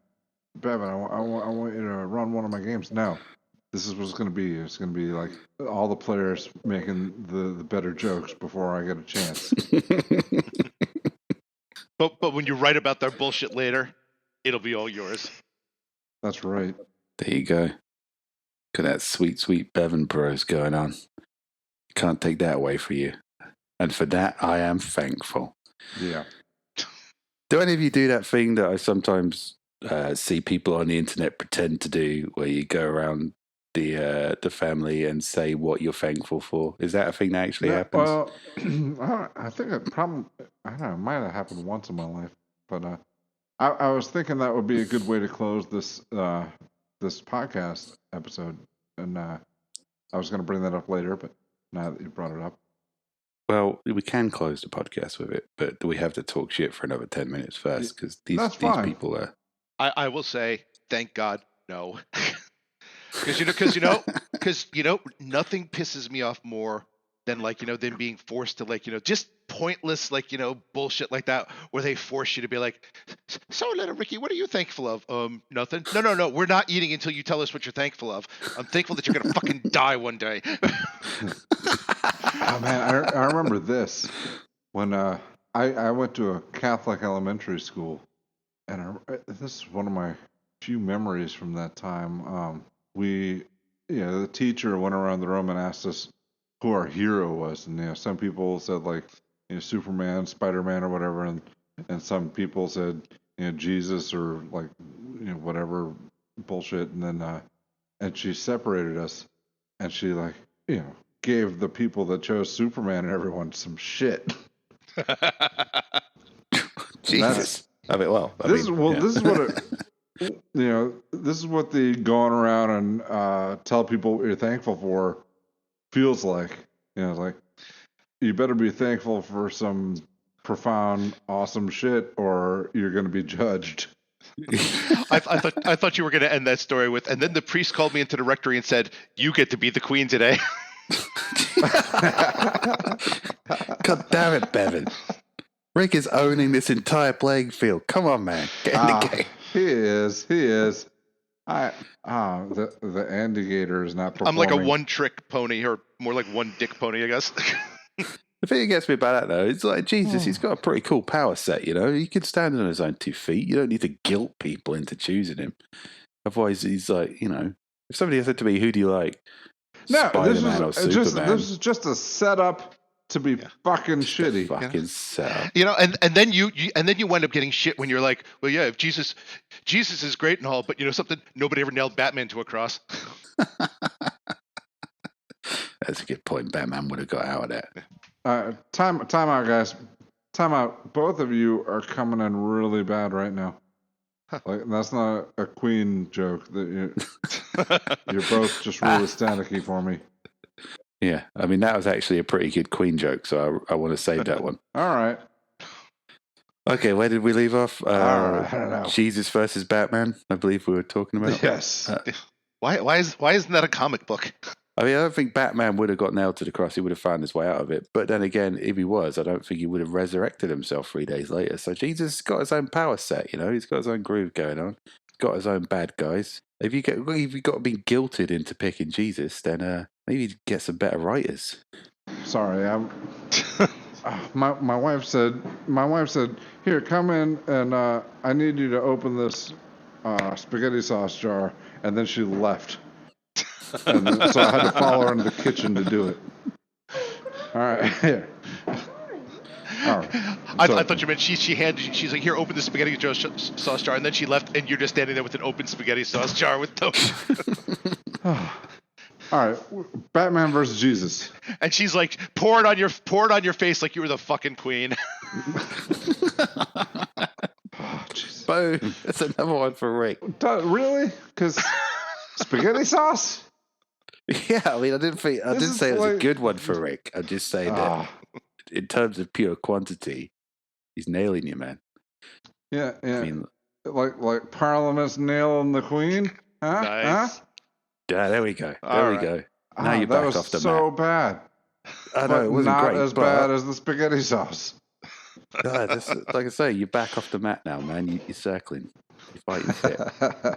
[SPEAKER 2] Bevan, I want you to run one of my games." No, this is what it's going to be. It's going to be like all the players making the better jokes before I get a chance.
[SPEAKER 1] But when you write about their bullshit later, it'll be all yours.
[SPEAKER 2] That's right.
[SPEAKER 3] There you go. Look at that sweet Bevan prose going on. Can't take that away from you. And for that, I am thankful.
[SPEAKER 2] Yeah.
[SPEAKER 3] Do any of you do that thing that I sometimes see people on the internet pretend to do, where you go around the family and say what you're thankful for? Is that a thing that actually happens?
[SPEAKER 2] Well, I think it probably, I don't know, it might have happened once in my life, but I was thinking that would be a good way to close this this podcast episode, and I was going to bring that up later, but now that you brought it up.
[SPEAKER 3] Well, we can close the podcast with it, but do we have to talk shit for another 10 minutes first? Because these people are...
[SPEAKER 1] I will say, thank God, no. Because nothing pisses me off more than them being forced to just pointless bullshit like that, where they force you to be like, so little Ricky, what are you thankful of? Nothing. No, we're not eating until you tell us what you're thankful of. I'm thankful that you're gonna fucking die one day.
[SPEAKER 2] Oh man, I remember this when I went to a Catholic elementary school, and this is one of my few memories from that time. The teacher went around the room and asked us who our hero was, and some people said Superman, Spider-Man, or whatever, and some people said Jesus or whatever bullshit, and then and she separated us, and she gave the people that chose Superman and everyone some shit.
[SPEAKER 3] Jesus.
[SPEAKER 2] This is what this is what the going around and tell people what you're thankful for feels like. It's like, you better be thankful for some profound, awesome shit, or you're going to be judged.
[SPEAKER 1] I thought you were going to end that story with, and then the priest called me into the rectory and said, "You get to be the queen today."
[SPEAKER 3] God damn it, Bevan. Rick is owning this entire playing field. Come on, man. Get in the game.
[SPEAKER 2] He is. The Andy-gator is not performing.
[SPEAKER 1] I'm like a one-trick pony, or more like one-dick pony, I guess.
[SPEAKER 3] The thing that gets me about that, though, it's like, Jesus, he's got a pretty cool power set, He can stand on his own 2 feet. You don't need to guilt people into choosing him. Otherwise, he's like, if somebody said to me, who do you like?
[SPEAKER 2] No,
[SPEAKER 3] Spider-Man or Superman?
[SPEAKER 2] This is just a setup to be fucking shitty.
[SPEAKER 3] Fucking setup.
[SPEAKER 1] And then you wind up getting shit when you're like, well, yeah, if Jesus is great and all, but something, nobody ever nailed Batman to a cross.
[SPEAKER 3] That's a good point. Batman would have got out of that.
[SPEAKER 2] Time out, guys. Time out. Both of you are coming in really bad right now. That's not a Queen joke. You're both just really staticky for me.
[SPEAKER 3] Yeah, I mean, that was actually a pretty good Queen joke, so I want to save that one.
[SPEAKER 2] All right.
[SPEAKER 3] Okay, where did we leave off?
[SPEAKER 2] I don't know.
[SPEAKER 3] Jesus versus Batman, I believe we were talking about.
[SPEAKER 2] Yes.
[SPEAKER 1] Why isn't that a comic book?
[SPEAKER 3] I mean, I don't think Batman would have got nailed to the cross. He would have found his way out of it. But then again, if he was, I don't think he would have resurrected himself 3 days later. So Jesus has got his own power set, you know. He's got his own groove going on. He's got his own bad guys. If you got to be guilted into picking Jesus, then maybe you'd get some better writers.
[SPEAKER 2] Sorry, my wife said, here, come in, and I need you to open this spaghetti sauce jar, and then she left. And so I had to follow her into the kitchen to do it. All right, here. All right.
[SPEAKER 1] I thought you meant she's like, here, open the spaghetti sauce jar, and then she left, and you're just standing there with an open spaghetti sauce jar with no.
[SPEAKER 2] All right, Batman versus Jesus.
[SPEAKER 1] And she's like, pour it on your face like you were the fucking queen.
[SPEAKER 3] Boom. That's another one for Rick.
[SPEAKER 2] Really? Because spaghetti sauce?
[SPEAKER 3] Yeah, I mean, I didn't say it was a good one for Rick. I'm just saying that in terms of pure quantity, he's nailing you, man.
[SPEAKER 2] Yeah. I mean, like Parliament's nailing the Queen. Huh?
[SPEAKER 1] Nice.
[SPEAKER 2] Huh?
[SPEAKER 3] Yeah, there we go. There we go. Now you're back off the mat.
[SPEAKER 2] So bad.
[SPEAKER 3] I know it wasn't
[SPEAKER 2] not
[SPEAKER 3] great,
[SPEAKER 2] as bad as the spaghetti sauce.
[SPEAKER 3] No, like I say, you're back off the mat now, man. You're circling. You're fighting fit.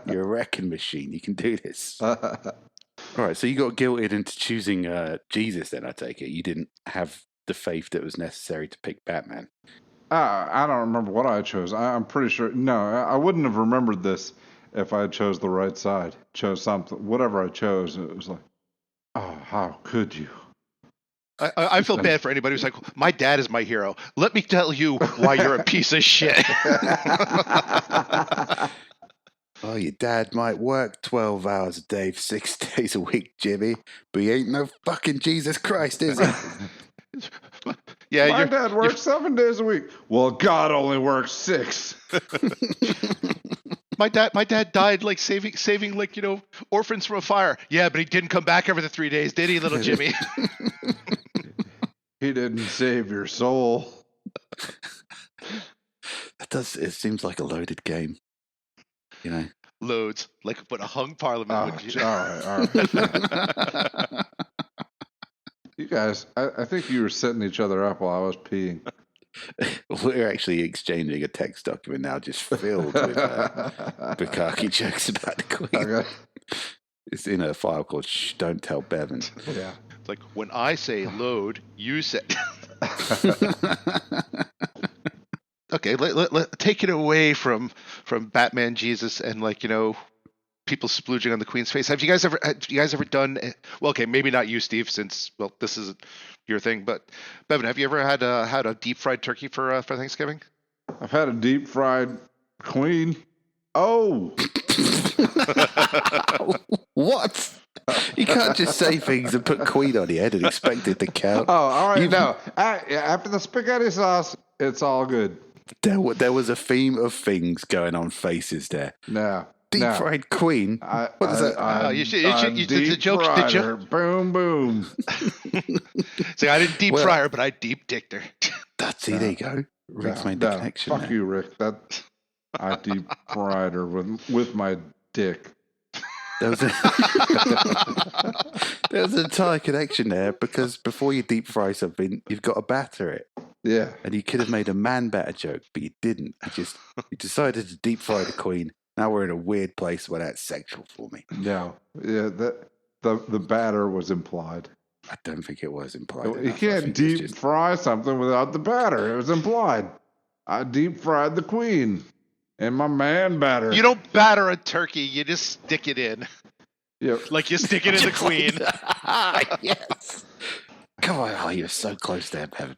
[SPEAKER 3] You're a wrecking machine. You can do this. All right, so you got guilted into choosing Jesus. Then I take it you didn't have the faith that was necessary to pick Batman.
[SPEAKER 2] I don't remember what I chose. I'm pretty sure. No, I wouldn't have remembered this if I chose the right side. Chose something, whatever I chose. It was like, oh, how could you?
[SPEAKER 1] I feel bad for anybody who's like, my dad is my hero. Let me tell you why you're a piece of shit.
[SPEAKER 3] Oh, your dad might work 12 hours a day for 6 days a week, Jimmy, but he ain't no fucking Jesus Christ, is he?
[SPEAKER 2] Yeah, my dad works 7 days a week. Well, God only works 6.
[SPEAKER 1] My dad died like saving like, orphans from a fire. Yeah, but he didn't come back after the 3 days, did he, little Jimmy?
[SPEAKER 2] He didn't save your soul.
[SPEAKER 3] It seems like a loaded game.
[SPEAKER 1] Loads, like what a hung parliament would do.
[SPEAKER 2] All right. You guys, I think you were setting each other up while I was peeing.
[SPEAKER 3] We're actually exchanging a text document now just filled with Bukaki jokes about the Queen. Okay. It's in a file called Shh, Don't Tell Bevan.
[SPEAKER 2] Yeah.
[SPEAKER 1] It's like, when I say load, you say... Okay, let take it away from Batman Jesus and people splooging on the Queen's face. Have you guys ever done? Well, okay, maybe not you, Steve, since this isn't your thing. But Bevan, have you ever had a deep fried turkey for Thanksgiving?
[SPEAKER 2] I've had a deep fried Queen. Oh,
[SPEAKER 3] what? You can't just say things and put Queen on your head and expect it to count.
[SPEAKER 2] Oh, all right. No, after the spaghetti sauce, it's all good.
[SPEAKER 3] There was a theme of things going on faces there.
[SPEAKER 2] No.
[SPEAKER 3] Deep fried Queen. What is that?
[SPEAKER 1] You the joke.
[SPEAKER 2] Boom, boom.
[SPEAKER 1] So I didn't deep fry her, but I deep dicked her.
[SPEAKER 3] That's it. There you go. Rick's made the connection.
[SPEAKER 2] Fuck you, Rick. I deep fried her with my dick.
[SPEAKER 3] There was an entire connection there because before you deep fry something, you've got to batter it.
[SPEAKER 2] Yeah.
[SPEAKER 3] And you could have made a man batter joke, but you didn't. You decided to deep fry the Queen. Now we're in a weird place where that's sexual for me.
[SPEAKER 2] No. Yeah, the batter was implied.
[SPEAKER 3] I don't think it was implied.
[SPEAKER 2] You can't deep fry something without the batter. It was implied. I deep fried the Queen and my man batter.
[SPEAKER 1] You don't batter a turkey, you just stick it in.
[SPEAKER 2] Yep.
[SPEAKER 1] Like you stick it in the Queen.
[SPEAKER 3] Yes. Come on, you're so close there, Bevan.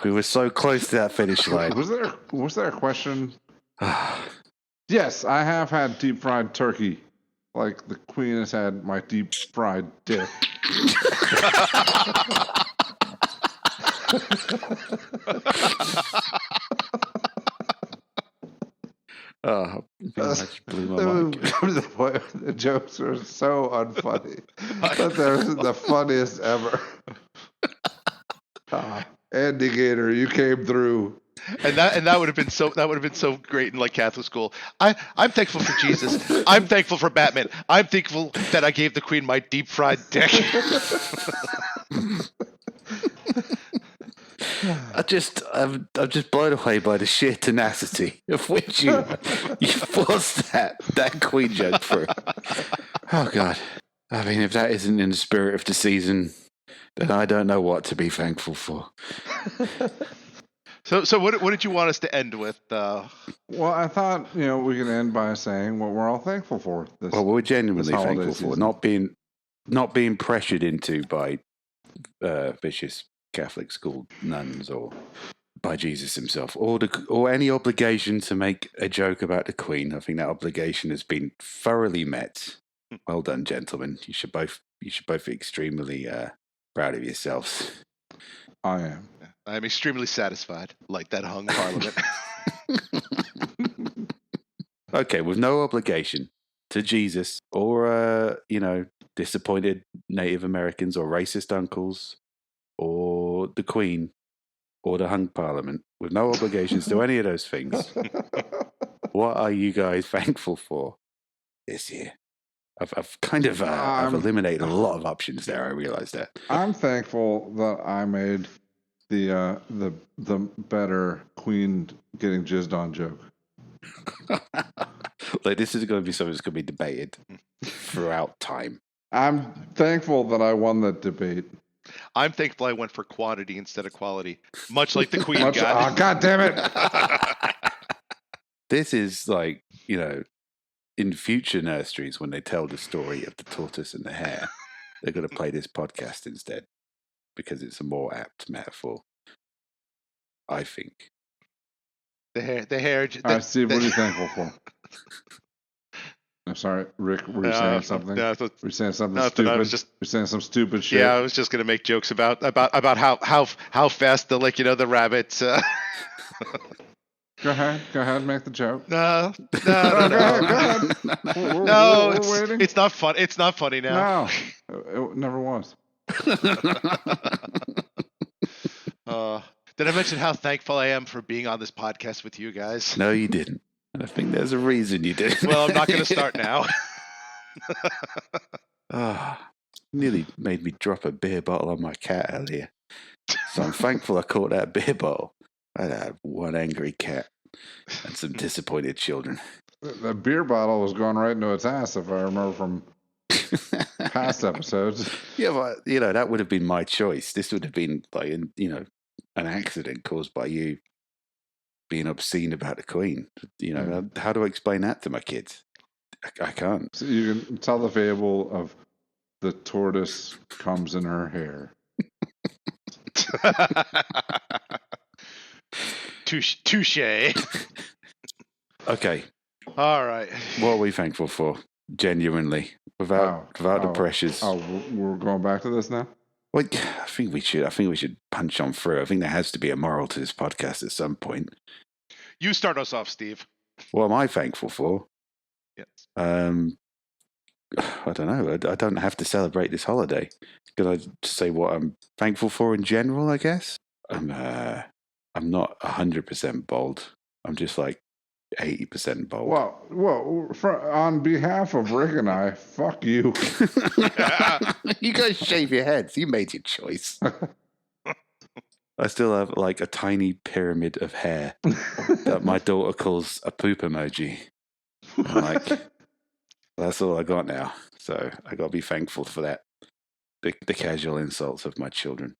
[SPEAKER 3] We were so close to that finish line.
[SPEAKER 2] Was there a question? Yes, I have had deep fried turkey. Like the Queen has had my deep fried dick.
[SPEAKER 3] Blew my mind.
[SPEAKER 2] The jokes are so unfunny, but they're the funniest ever. Andy Gator, you came through.
[SPEAKER 1] And that would have been so great in like Catholic school. I'm thankful for Jesus. I'm thankful for Batman. I'm thankful that I gave the Queen my deep fried dick.
[SPEAKER 3] I'm just blown away by the sheer tenacity of which you forced that Queen joke through. Oh God! I mean, if that isn't in the spirit of the season, then I don't know what to be thankful for.
[SPEAKER 1] So what did you want us to end with?
[SPEAKER 2] Well, I thought we could end by saying what we're all thankful for.
[SPEAKER 3] Well, we're genuinely thankful for
[SPEAKER 2] season.
[SPEAKER 3] not being pressured into by vicious Catholic school nuns or by Jesus himself, or any obligation to make a joke about the Queen. I think that obligation has been thoroughly met. Well done, gentlemen. You should both be extremely proud of yourselves.
[SPEAKER 2] I am.
[SPEAKER 1] I'm extremely satisfied, like that hung Parliament.
[SPEAKER 3] Okay, with no obligation to Jesus or disappointed Native Americans or racist uncles or the Queen or the hung Parliament, with no obligations to any of those things. What are you guys thankful for this year? I've kind of I've eliminated a lot of options there. I realize that.
[SPEAKER 2] I'm thankful that I made the better Queen getting jizzed on joke.
[SPEAKER 3] Like, this is going to be something that's going to be debated throughout time.
[SPEAKER 2] I'm thankful that I won that debate.
[SPEAKER 1] I'm thankful I went for quantity instead of quality, much like the Queen got.
[SPEAKER 2] Oh, God damn it!
[SPEAKER 3] This is like, in future nurseries, when they tell the story of the tortoise and the hare, they're going to play this podcast instead because it's a more apt metaphor, I think.
[SPEAKER 1] The hare.
[SPEAKER 2] All right, Steve, what are you thankful for? I'm sorry, Rick. Were you saying something?
[SPEAKER 1] No,
[SPEAKER 2] were you saying something
[SPEAKER 1] nothing,
[SPEAKER 2] stupid?
[SPEAKER 1] I was just
[SPEAKER 2] You're saying some stupid shit.
[SPEAKER 1] Yeah, I was just gonna make jokes about how fast the rabbits.
[SPEAKER 2] Go ahead, make the joke.
[SPEAKER 1] No.
[SPEAKER 2] Go ahead.
[SPEAKER 1] No,
[SPEAKER 2] we're waiting.
[SPEAKER 1] It's not fun. It's not funny now.
[SPEAKER 2] No, it never was.
[SPEAKER 1] Did I mention how thankful I am for being on this podcast with you guys?
[SPEAKER 3] No, you didn't. And I think there's a reason you didn't.
[SPEAKER 1] Well, I'm not going to start now.
[SPEAKER 3] Nearly made me drop a beer bottle on my cat earlier. So I'm thankful I caught that beer bottle. I'd had one angry cat and some disappointed children.
[SPEAKER 2] The beer bottle was going right into its ass, if I remember from past episodes.
[SPEAKER 3] Yeah, but that would have been my choice. This would have been like, an accident caused by you being obscene about the Queen. How do I explain that to my kids? I can't.
[SPEAKER 2] So you can tell the fable of the tortoise comes in her hair.
[SPEAKER 1] Touche.
[SPEAKER 3] Okay.
[SPEAKER 1] All right.
[SPEAKER 3] What are we thankful for? Genuinely, without the pressures.
[SPEAKER 2] Oh, we're going back to this now?
[SPEAKER 3] Well, I think we should punch on through. I think there has to be a moral to this podcast at some point.
[SPEAKER 1] You start us off, Steve.
[SPEAKER 3] What am I thankful for?
[SPEAKER 1] Yes.
[SPEAKER 3] I don't know. I don't have to celebrate this holiday. Could I just say what I'm thankful for in general, I guess? I'm not 100% bold. I'm just like 80% bold.
[SPEAKER 2] Well, on behalf of Rick and I, fuck you.
[SPEAKER 3] You guys shave your heads. You made your choice. I still have like a tiny pyramid of hair that my daughter calls a poop emoji. I'm like, that's all I got now. So I got to be thankful for that. The casual insults of my children.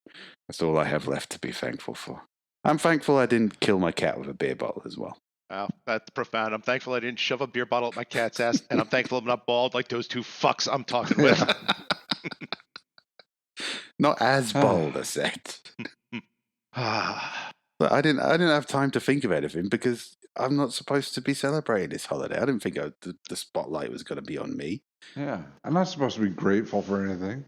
[SPEAKER 3] That's all I have left to be thankful for. I'm thankful I didn't kill my cat with a beer bottle as well.
[SPEAKER 1] Wow, that's profound. I'm thankful I didn't shove a beer bottle up my cat's ass, and I'm thankful I'm not bald like those two fucks I'm talking with.
[SPEAKER 3] Not as bold, I said. But I didn't have time to think of anything because I'm not supposed to be celebrating this holiday. I didn't think the spotlight was going to be on me.
[SPEAKER 2] Yeah, I'm not supposed to be grateful for anything.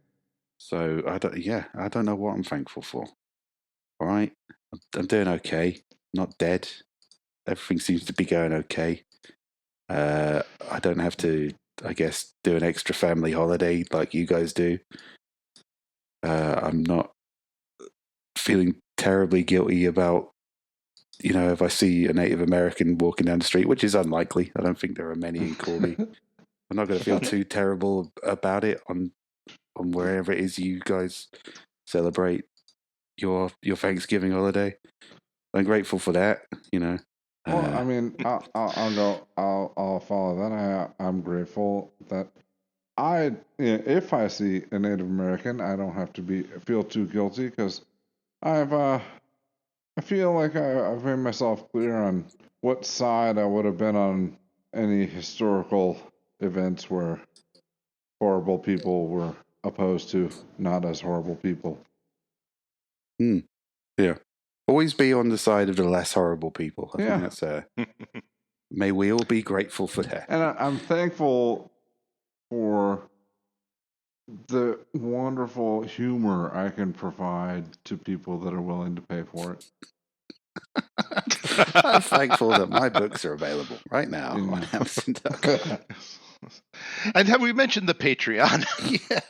[SPEAKER 3] So I don't know what I'm thankful for. All right, I'm doing okay. Not dead. Everything seems to be going okay. I don't have to, I guess, do an extra family holiday like you guys do. I'm not feeling terribly guilty about you know, if I see a Native American walking down the street, which is unlikely, I don't think there are many in Corby. I'm not going to feel too terrible about it on wherever it is you guys celebrate your Thanksgiving holiday. I'm grateful for that, you know.
[SPEAKER 2] Well, I mean, I'll follow that. I'm grateful that if I see a Native American, I don't have to feel too guilty because I feel like I've made myself clear on what side I would have been on any historical events where horrible people were opposed to not as horrible people.
[SPEAKER 3] Yeah. Always be on the side of the less horrible people. I think that's may we all be grateful for that.
[SPEAKER 2] And I'm thankful for the wonderful humor I can provide to people that are willing to pay for it.
[SPEAKER 3] I'm thankful that my books are available right now on Amazon.com.
[SPEAKER 1] And have we mentioned the Patreon?
[SPEAKER 3] Yeah.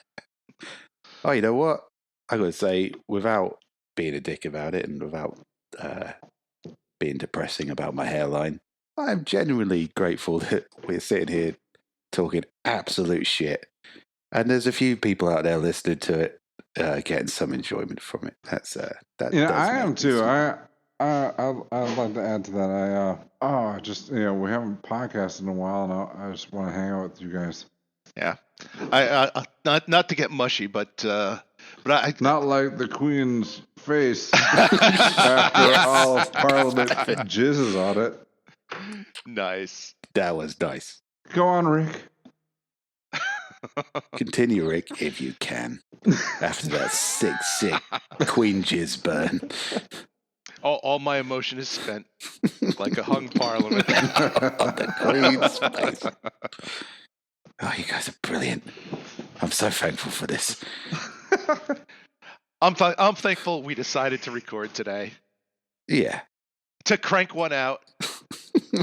[SPEAKER 3] Oh, you know what? I got to say, without being a dick about it and without being depressing about my hairline, I'm genuinely grateful that we're sitting here talking absolute shit. And there's a few people out there listening to it, getting some enjoyment from it. That's that.
[SPEAKER 2] I am too. I'd like to add to that. We haven't podcasted in a while, and I just want to hang out with you guys.
[SPEAKER 1] Yeah, I not to get mushy, but I
[SPEAKER 2] not like the Queen's face after all of Parliament jizzes on it.
[SPEAKER 1] Nice.
[SPEAKER 3] That was nice.
[SPEAKER 2] Go on, Rick.
[SPEAKER 3] Continue, Rick, if you can. After that sick Queen jizz burn.
[SPEAKER 1] All my emotion is spent, like a hung Parliament.
[SPEAKER 3] On the Queen's face. Oh, you guys are brilliant. I'm so thankful for this.
[SPEAKER 1] I'm thankful we decided to record today.
[SPEAKER 3] Yeah.
[SPEAKER 1] To crank one out.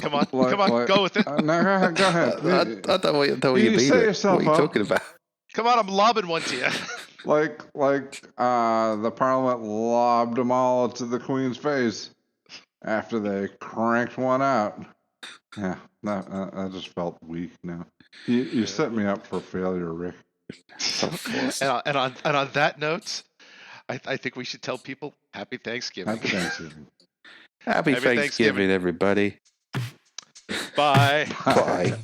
[SPEAKER 1] Come on, go with it.
[SPEAKER 2] No, go ahead.
[SPEAKER 3] I don't know what you mean. What are you talking about?
[SPEAKER 1] Come on, I'm lobbing one to you.
[SPEAKER 2] Like the Parliament lobbed them all to the Queen's face after they cranked one out. Yeah, I just felt weak now. You set me up for failure, Rick.
[SPEAKER 3] So forced.
[SPEAKER 1] And on that note, I think we should tell people Happy Thanksgiving.
[SPEAKER 2] Happy Thanksgiving.
[SPEAKER 3] Happy Thanksgiving, everybody.
[SPEAKER 1] Bye.
[SPEAKER 3] Bye.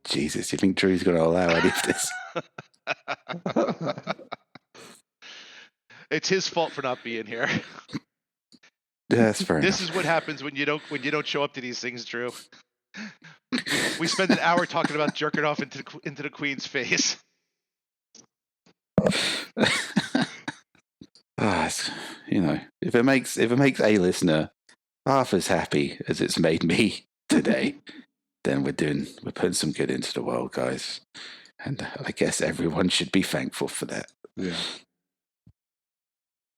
[SPEAKER 3] Jesus, you think Drew's going to allow any of this?
[SPEAKER 1] It's his fault for not being here.
[SPEAKER 3] Yeah, that's fair
[SPEAKER 1] This
[SPEAKER 3] enough.
[SPEAKER 1] is what happens when you don't show up to these things, Drew. We spend an hour talking about jerking off into the Queen's face.
[SPEAKER 3] You know, if it makes a listener half as happy as it's made me today, then we're putting some good into the world, guys. And I guess everyone should be thankful for that.
[SPEAKER 2] Yeah.